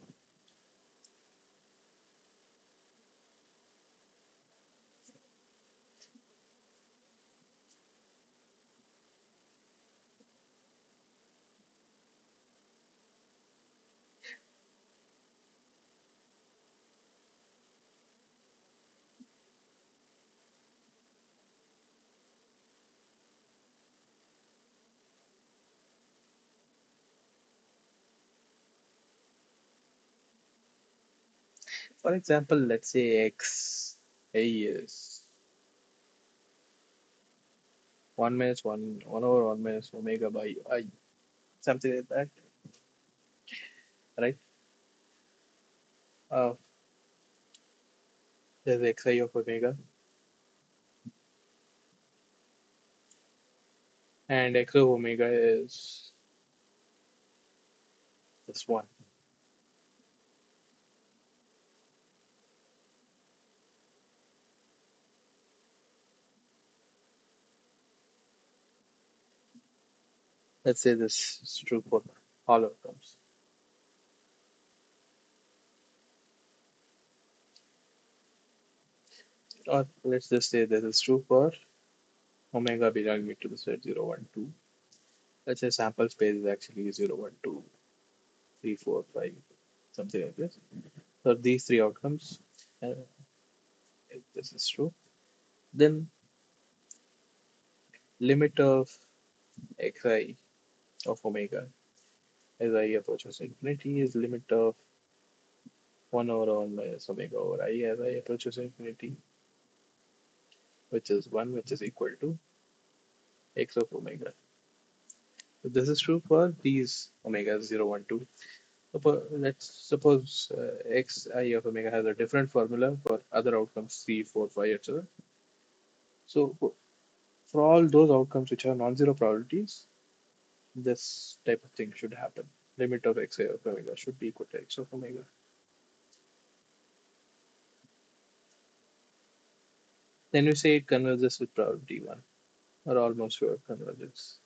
For example, let's say x a is 1 minus 1 over 1 minus omega by I, something like that, right? Uh, there's xi of omega, and x of omega is this one. Let's say this is true for all outcomes. Or let's just say this is true for omega belonging to the set 0, 1, 2. Let's say sample space is actually 0, 1, 2, 3, 4, 5, something like this. So these three outcomes, uh, if this is true, then limit of xi of omega as I approaches infinity is limit of 1 over 1 minus omega over I as I approaches infinity, which is 1, which is equal to x of omega. So this is true for these omega 0, 1, 2. Let's suppose xi of omega has a different formula for other outcomes 3, 4, 5, etc. So for all those outcomes which are non-zero probabilities, this type of thing should happen. Limit of xi of omega should be equal to x of omega. Then you say it converges with probability 1, or almost sure converges.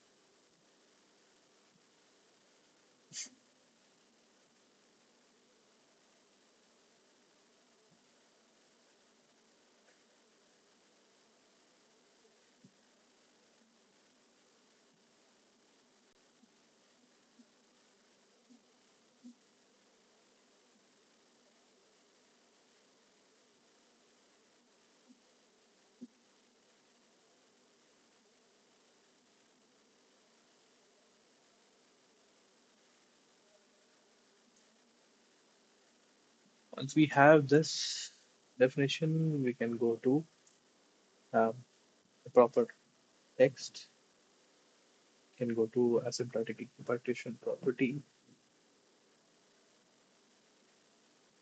Once we have this definition, we can go to um, the proper text, can go to asymptotic equipartition property.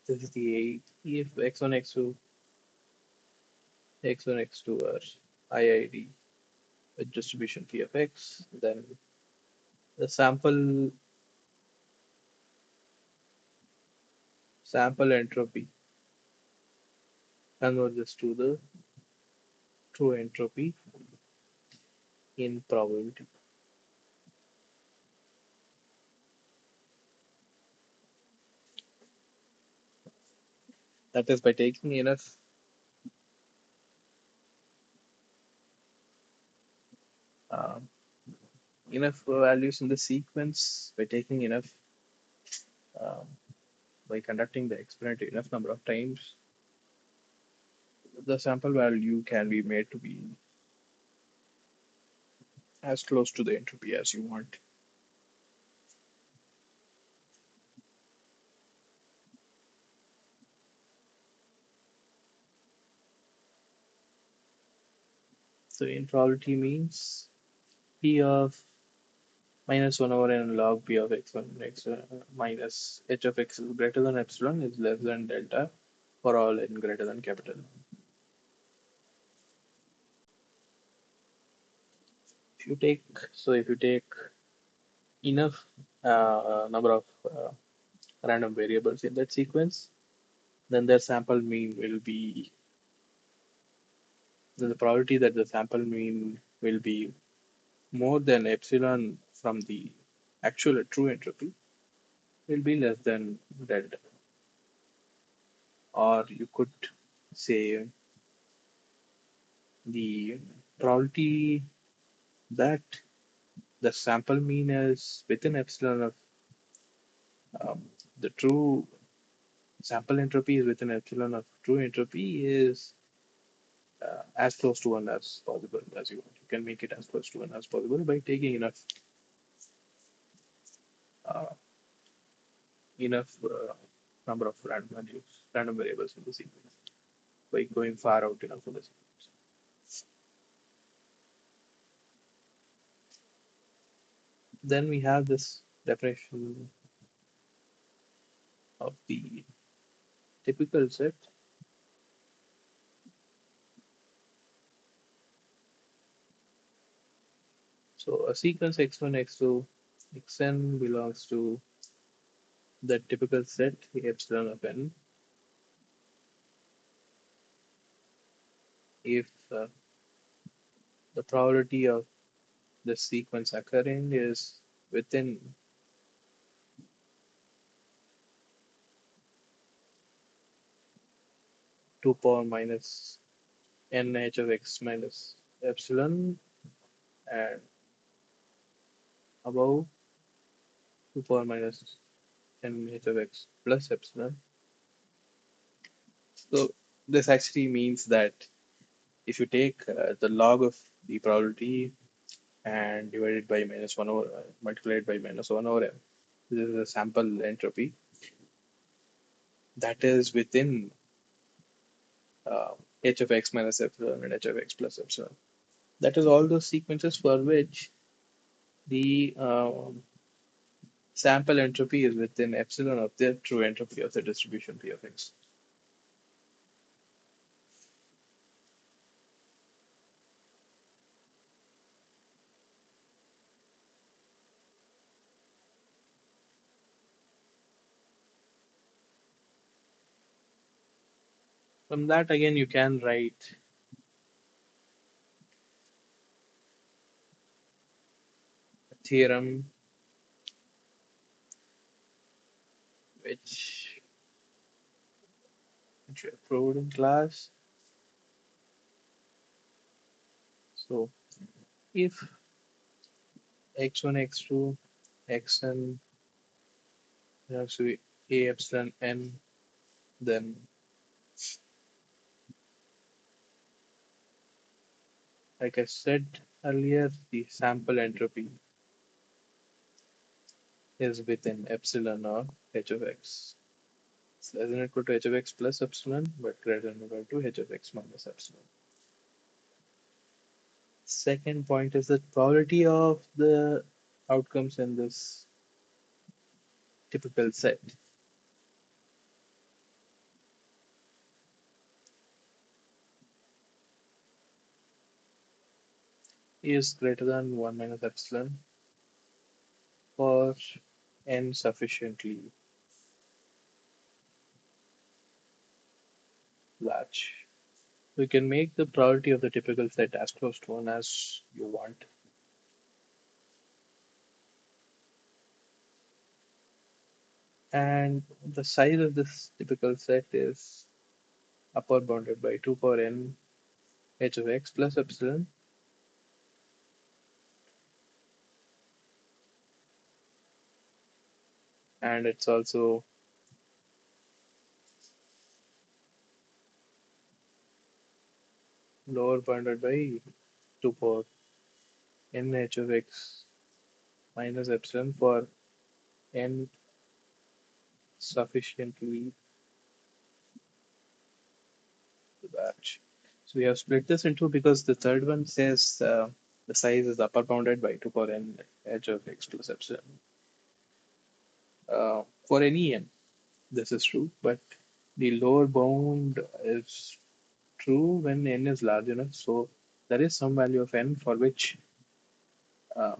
This is the if x1, x2, x1, x2 are IID with distribution P of x, then the sample entropy converges to the true entropy in probability. That is by taking um, enough values in the sequence, by taking enough, um, by conducting the experiment enough number of times, the sample value can be made to be as close to the entropy as you want. So in probability means P of minus 1 over n log P of x1 x minus h of x is greater than epsilon is less than delta for all n greater than capital. If you take enough number of random variables in that sequence, then their sample mean will be the probability that the sample mean will be more than epsilon from the actual true entropy will be less than delta. Or you could say the probability that the sample mean is within epsilon of um, the true sample entropy is within epsilon of true entropy is as close to one as possible as you want. You can make it as close to one as possible by taking uh, enough number of random values, random variables in the sequence by going far out enough in the sequence. Then we have this definition of the typical set. So a sequence x1, x2, xn belongs to the typical set epsilon of n if the probability of the sequence occurring is within 2 power minus n h of x minus epsilon and above 2 power minus n h of x plus epsilon. So this actually means that if you take the log of the probability and divide it by minus 1 over multiply it by minus 1 over m, this is a sample entropy that is within h of x minus epsilon and h of x plus epsilon. That is all those sequences for which the sample entropy is within epsilon of the true entropy of the distribution p of x. From that again you can write a theorem which, which we have proved in class. So if x1, x2, xn belongs to a epsilon n, then like I said earlier, the sample entropy is within epsilon of h of x. It's less than or equal to h of x plus epsilon, but greater than or equal to h of x minus epsilon. Second point is that probability of the outcomes in this typical set is greater than 1 minus epsilon for n sufficiently large. We can make the probability of the typical set as close to 1 as you want. And the size of this typical set is upper bounded by 2 power n h of x plus epsilon. And it's also lower bounded by 2 power n h of x minus epsilon for n sufficiently large. So we have split this into because the third one says the size is upper bounded by 2 power n h of x plus epsilon. For any n, this is true, but the lower bound is true when n is large enough. So there is some value of n for which uh,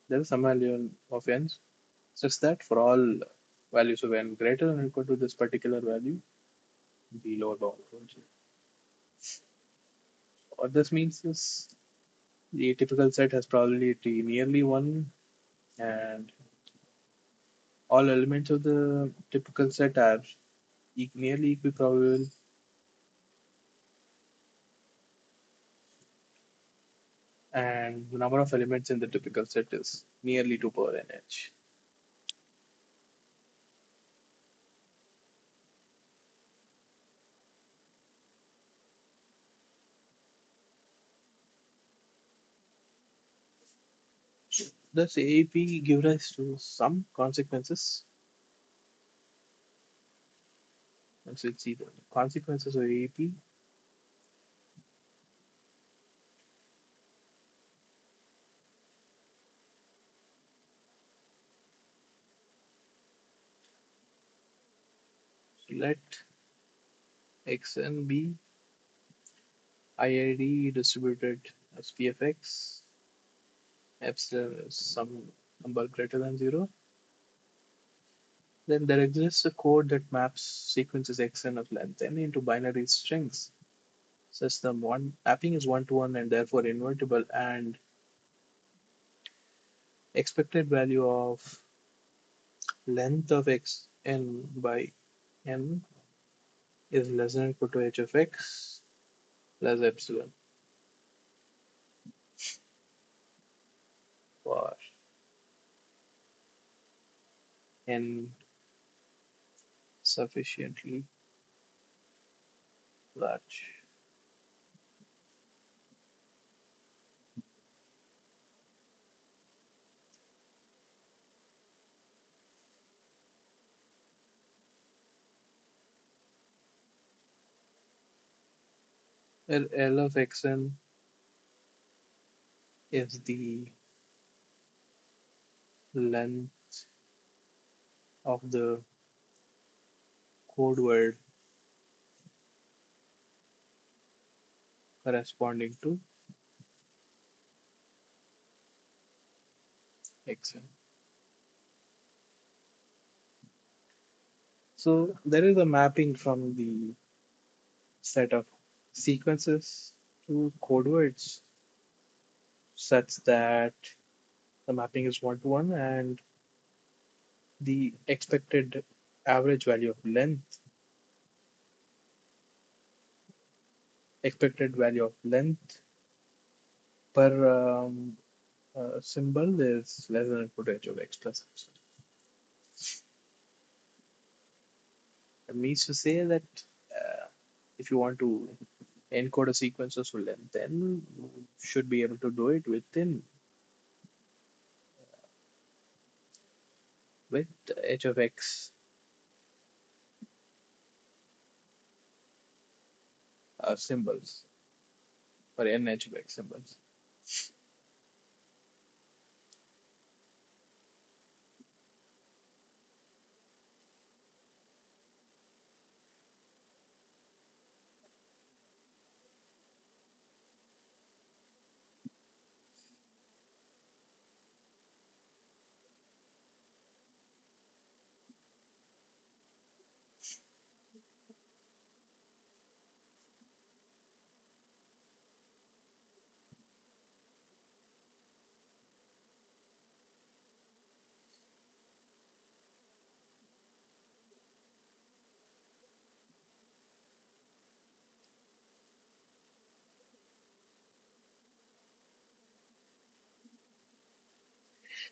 there is some value of n such that for all values of n greater than or equal to this particular value, the lower bound holds. What this means is the typical set has probability nearly 1 and all elements of the typical set are nearly equiprobable and the number of elements in the typical set is nearly 2 power nh. Does AAP give rise to some consequences? And so it's either consequences of AP. Let xn be IID distributed as p of x, epsilon is some number greater than 0. Then there exists a code that maps sequences xn of length n into binary strings. System one mapping is one to one and therefore invertible, and expected value of length of x n by n is less than or equal to h of x plus epsilon for n sufficiently large. L of xn is the length of the code word corresponding to xn. So there is a mapping from the set of sequences to code words such that the mapping is one to one, and the expected value of length per symbol is less than or equal to h of x plus epsilon. It means to say that if you want to encode a sequence of length, then you should be able to do it with h of x symbols or n h of x symbols.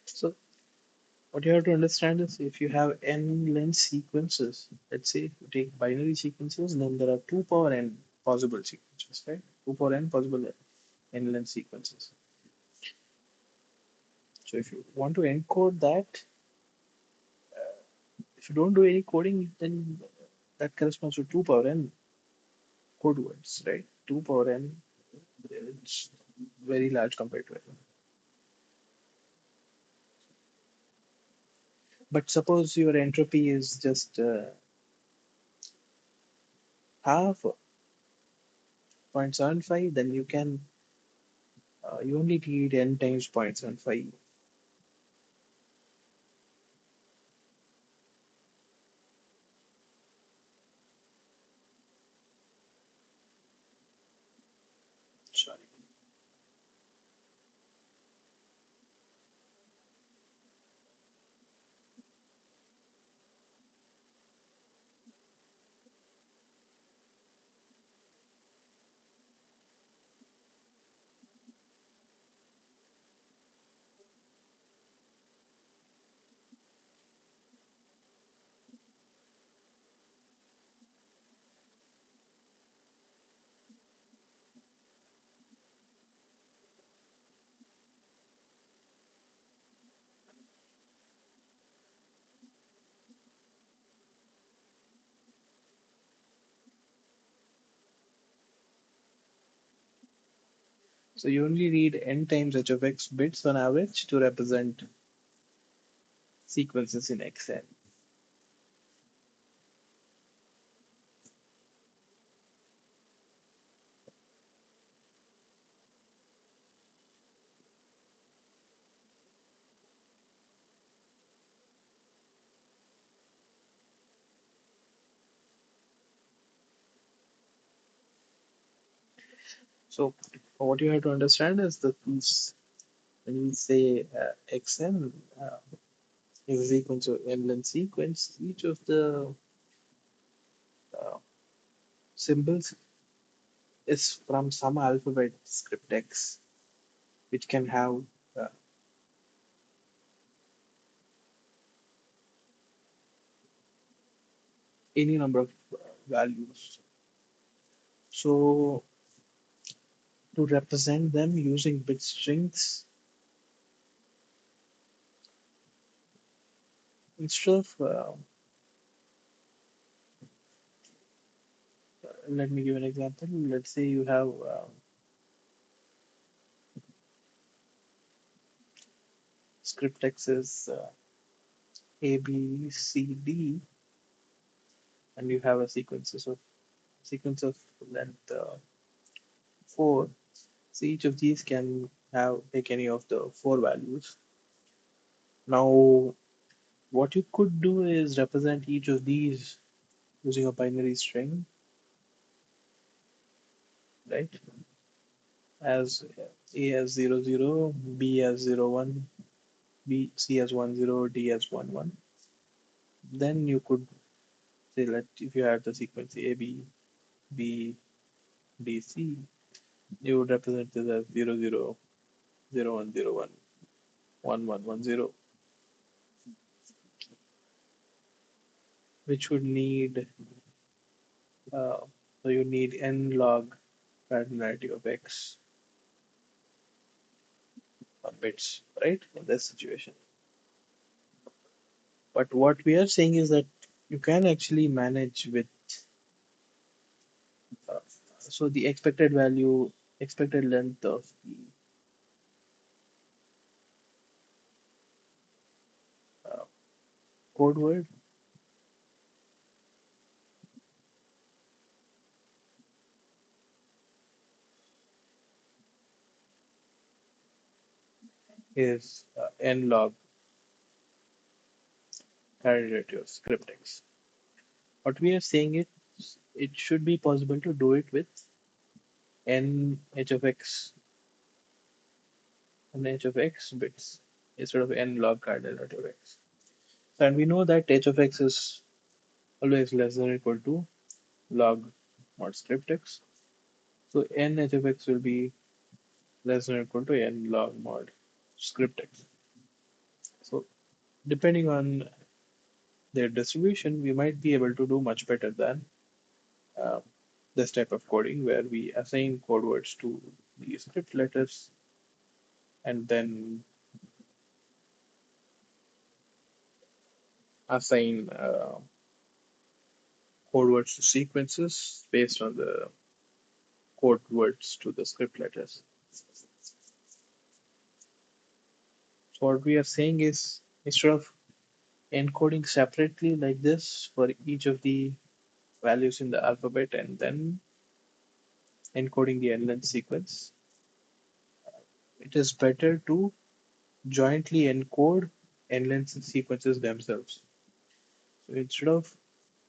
So what you have to understand is if you have n length sequences, let's say you take binary sequences, then there are 2 power n possible sequences, right? 2 power n possible n length sequences. So if you want to encode that, if you don't do any coding, then that corresponds to 2 power n code words, right? 2 power n, it's very large compared to it. But suppose your entropy is just half 0.75, then you only need n times 0.75. Sorry. So you only need n times h of x bits on average to represent sequences in Xn. So what you have to understand is that when we say Xn is a sequence of n-length sequence, each of the uh, symbols is from some alphabet script X, which can have uh, any number of values. So to represent them using bit strings, instead of let me give an example. Let's say you have script X is A, B, C, D, and you have a sequence of length 4. So each of these can have take any of the four values. Now, what you could do is represent each of these using a binary string, right? As A as 00, B as 01, B, C as 10, D as 11. Then you could say that if you had the sequence A, B, B, D, C, you would represent this as 00, 01, 01, 11, 10, which would need, uh, so you need n log cardinality of x bits, right? In this situation. But what we are saying is that you can actually manage with, uh, so the expected value, expected length of the uh, code word is n log cardinality of script x. What we are saying is it should be possible to do it with n h of x and h of x bits instead of n log cardinality of x. And we know that h of x is always less than or equal to log mod script x. So n h of x will be less than or equal to n log mod script x. So depending on their distribution, we might be able to do much better than uh, this type of coding where we assign code words to the script letters and then assign code words to sequences based on the code words to the script letters. So what we are saying is instead of encoding separately like this for each of the values in the alphabet and then encoding the n-length sequence, it is better to jointly encode n-length sequences themselves. So instead of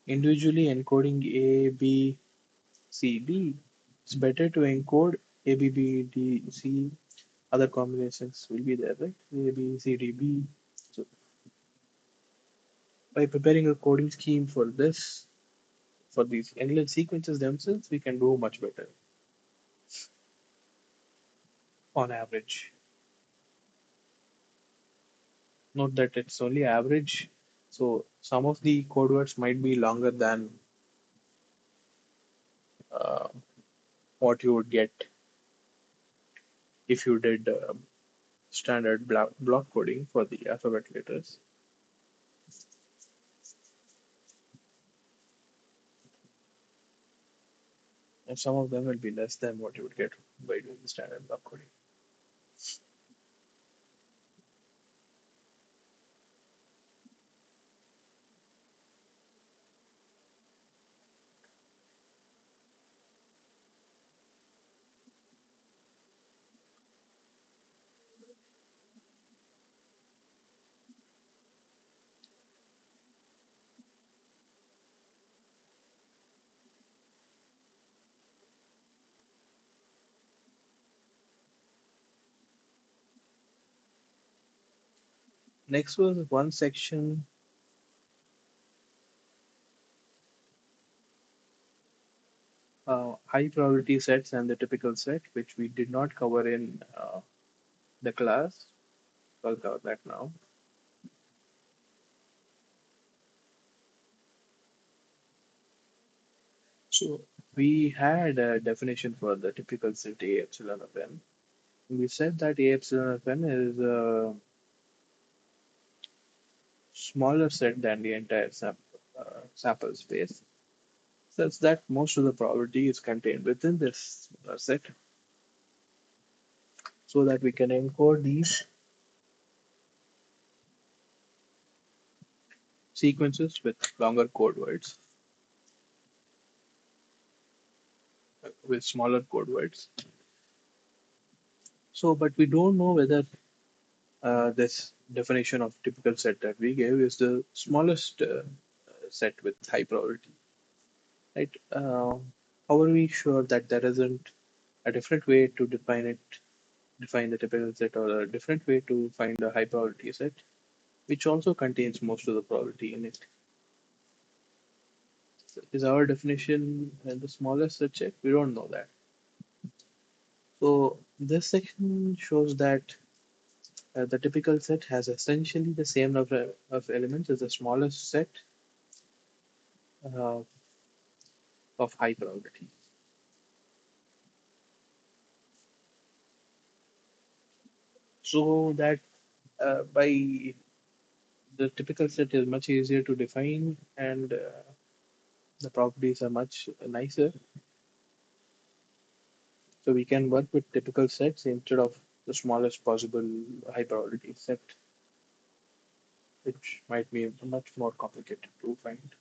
individually encoding A, B, C, D, it's better to encode A, B, B, D, C. Other combinations will be there, right? A, B, C, D, B. So by preparing a coding scheme for this, for these n-length sequences themselves, we can do much better on average. Note that it's only average. So some of the code words might be longer than uh, what you would get if you did standard block coding for the alphabet letters. And some of them will be less than what you would get by doing the standard block coding. Next was one section, high probability sets and the typical set, which we did not cover in the class. I'll cover that now. So we had a definition for the typical set A epsilon of n. We said that A epsilon of n is a smaller set than the entire sample space, such that most of the probability is contained within this set, so that we can encode these sequences with longer code words, with smaller code words. So, but we don't know whether this definition of typical set that we gave is the smallest set with high probability, right? How are we sure that there isn't a different way to define the typical set, or a different way to find a high probability set, which also contains most of the probability in it? So is our definition the smallest set? We don't know that. So this section shows that the typical set has essentially the same number of elements as the smallest set uh, of high probability. So that by the typical set is much easier to define, and the properties are much nicer. So we can work with typical sets instead of the smallest possible high probability set, which might be much more complicated to find.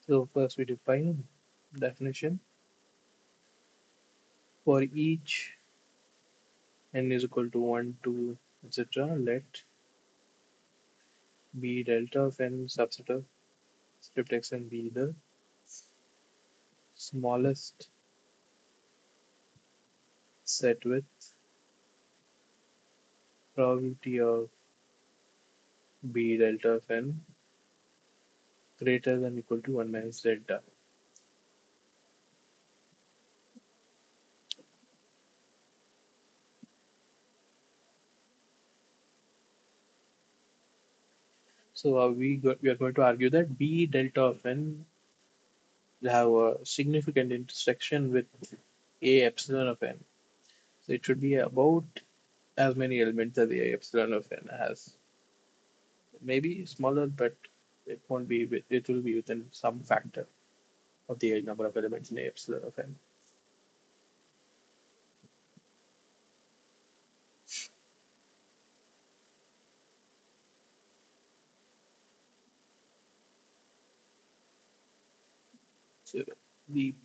So first we define definition for each n is equal to 1, 2, etc. Let B delta of n subset of script x and be the smallest set with probability of B delta of n greater than equal to 1 minus delta. So we are going to argue that B delta of n will have a significant intersection with A epsilon of n. So it should be about as many elements as A epsilon of n has. Maybe smaller, but it won't be. It will be within some factor of the number of elements in A epsilon of n. So the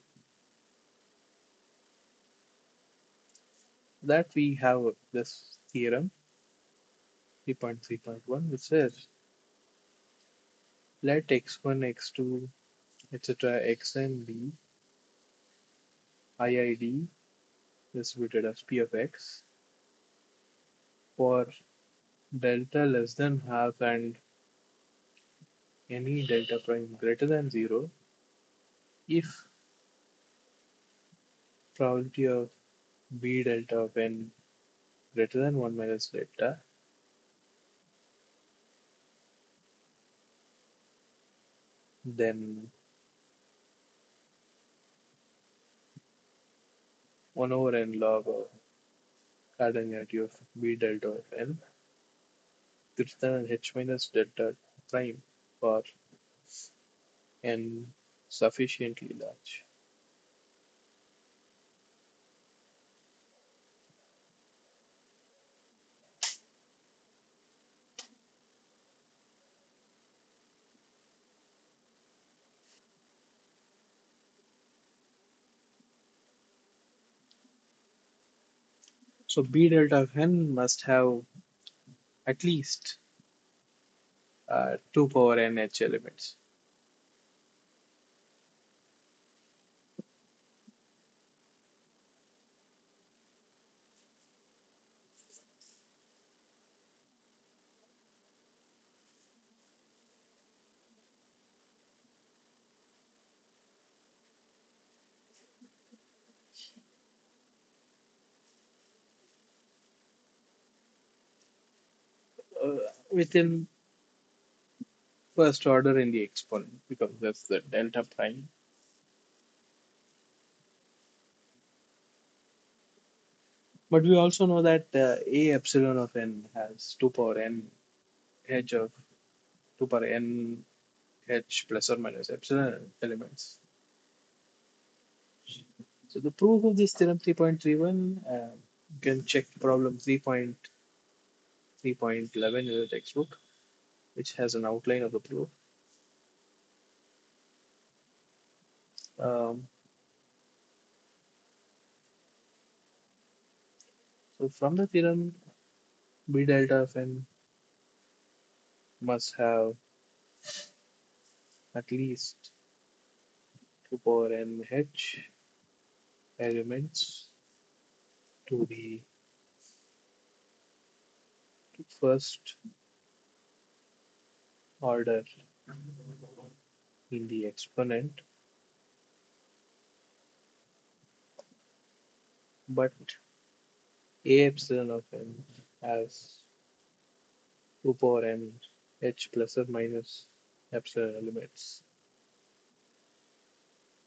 that we have this theorem 3.3.1, which says let x1, x2, etc. xn be IID distributed as p of x for delta less than half and any delta prime greater than 0 if probability of b delta of n greater than 1 minus delta, then 1 over n log of cardinality of b delta of n greater than h minus delta prime for n sufficiently large. So b delta of n must have at least 2 power n h elements. Within first order in the exponent, because that's the delta prime. But we also know that a epsilon of n has 2 power n h of 2 power n h plus or minus epsilon elements. So the proof of this theorem 3.31, you can check problem 3.3.11 in the textbook, which has an outline of the proof. Um, so from the theorem, b delta of n must have at least 2 power n h elements to the first order in the exponent, but a epsilon of n has 2 power n h plus or minus epsilon elements.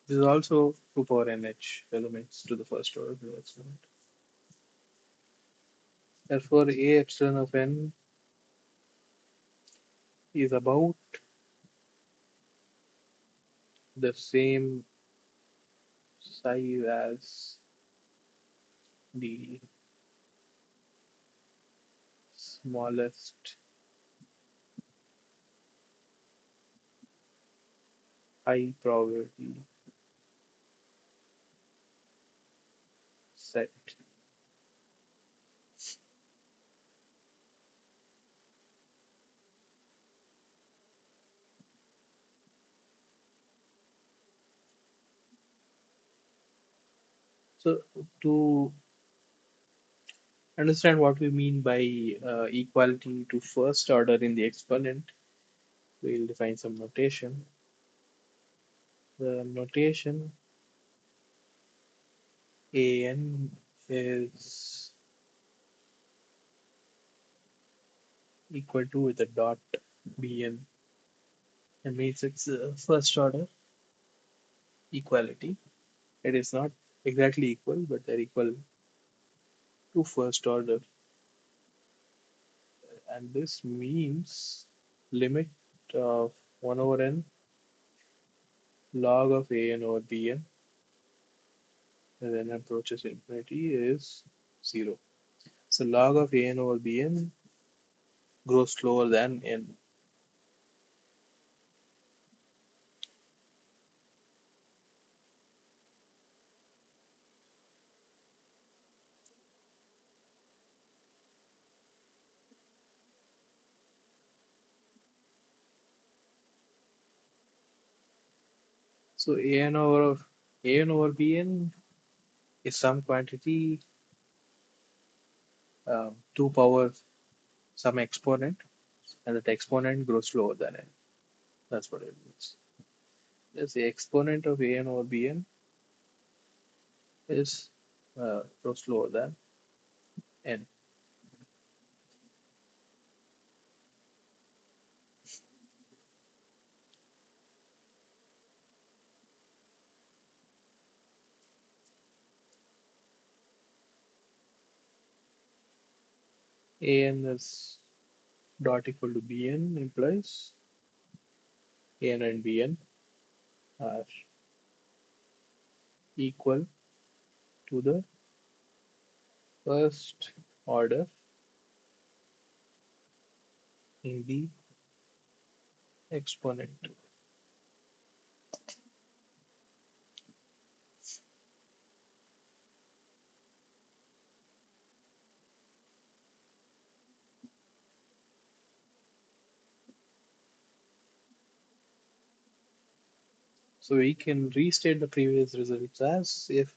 This is also 2 power n h elements to the first order of the exponent. Therefore, a epsilon of n is about the same size as the smallest high probability set. So to understand what we mean by equality to first order in the exponent, we'll define some notation. The notation an is equal to with a dot bn. It means it's first order equality. It is not exactly equal, but they're equal to first order. And this means limit of 1 over n log of an over bn, and then approaches infinity is 0. So log of an over bn grows slower than n. So an over bn is some quantity 2 power some exponent, and that exponent grows slower than n. That's what it means. Yes, the exponent of an over bn is slower than n. An is dot equal to bn implies an and bn are equal to the first order in the exponent. So we can restate the previous results as if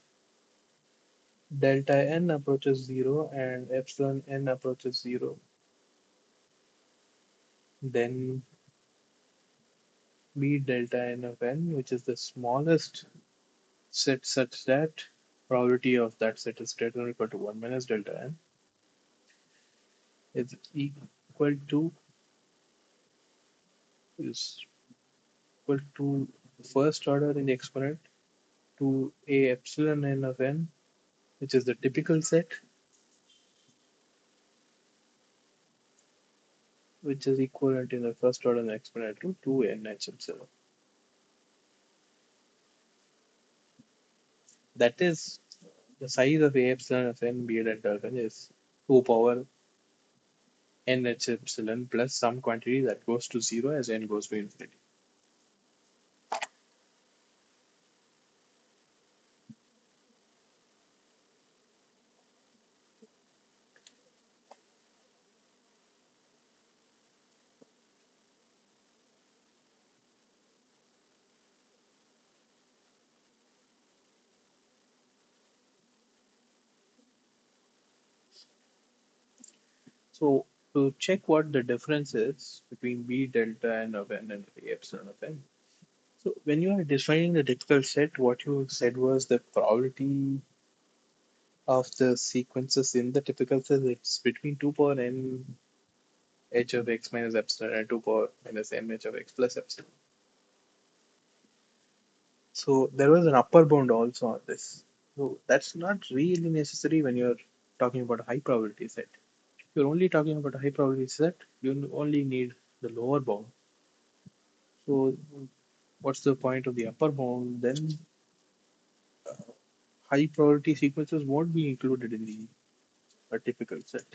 delta n approaches 0 and epsilon n approaches 0, then B delta n of n, which is the smallest set such that probability of that set is greater than or equal to 1 minus delta n, is equal to is equal to first order in the exponent to a epsilon n of n, which is the typical set, which is equivalent in the first order in the exponent to 2n h epsilon. That is, the size of a epsilon of n b delta of n is 2 power n h epsilon plus some quantity that goes to 0 as n goes to infinity. So to check what the difference is between b delta n of n and a epsilon of n. So when you are defining the typical set, what you said was the probability of the sequences in the typical set it's between 2 power n h of x minus epsilon and 2 power minus m h of x plus epsilon. So there was an upper bound also on this. So that's not really necessary when you're talking about a high probability set. If you're only talking about a high probability set, you only need the lower bound. So what's the point of the upper bound? Then high probability sequences won't be included in the a typical set.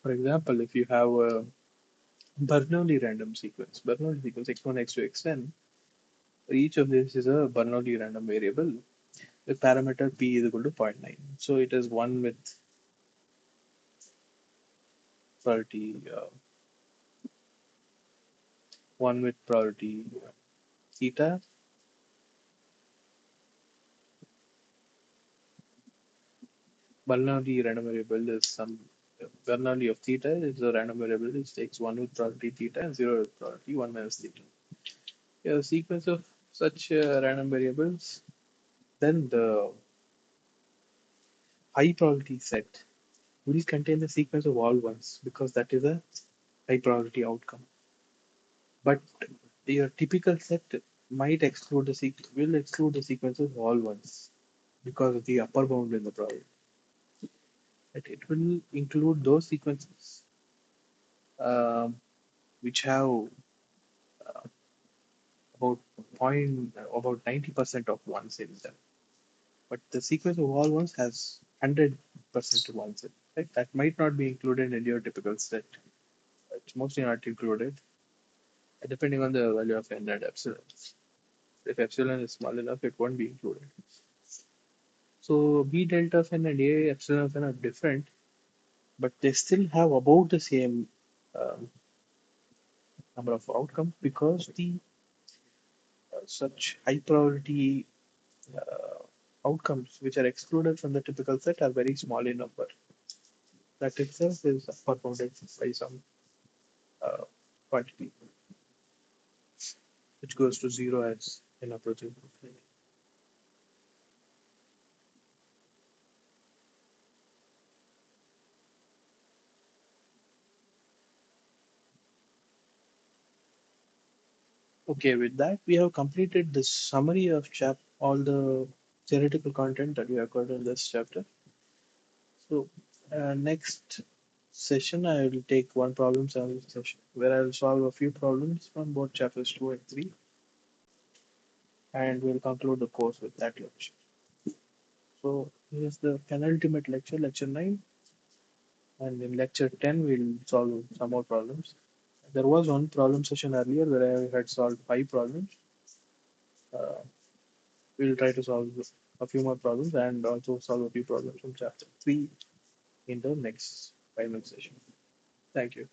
For example, if you have a Bernoulli random sequence, Bernoulli sequence x1, x2, xn, each of this is a Bernoulli random variable with parameter p is equal to zero point 0.9. So it is one with probability, one with probability theta. Bernoulli random variable is some Bernoulli of theta is a random variable which takes one with probability theta and zero with probability one minus theta. You have a sequence of such random variables, then the high probability set will contain the sequence of all ones because that is a high probability outcome. But your typical set might exclude will exclude the sequence of all ones because of the upper bound in the probability. But it will include those sequences um, which have about about 90% of ones in them. But the sequence of all ones has 100% of ones in it. Right? That might not be included in your typical set. It's mostly not included, depending on the value of n and epsilon. If epsilon is small enough, it won't be included. So B delta of n and A epsilon of n are different, but they still have about the same um, number of outcomes because the such high probability uh, outcomes which are excluded from the typical set are very small in number. That itself is performed by some uh, quantity which goes to zero as in approaching infinity. Okay, with that, we have completed the summary of all the theoretical content that we have covered in this chapter. So, next session, I will take one problem solving session where I will solve a few problems from both chapters 2 and 3, and we'll conclude the course with that lecture. So, here's the penultimate lecture, lecture 9, and in lecture 10, we'll solve some more problems. There was one problem session earlier where I had solved 5 problems. Uh, we'll try to solve a few more problems and also solve a few problems from chapter 3 in the next final session. Thank you.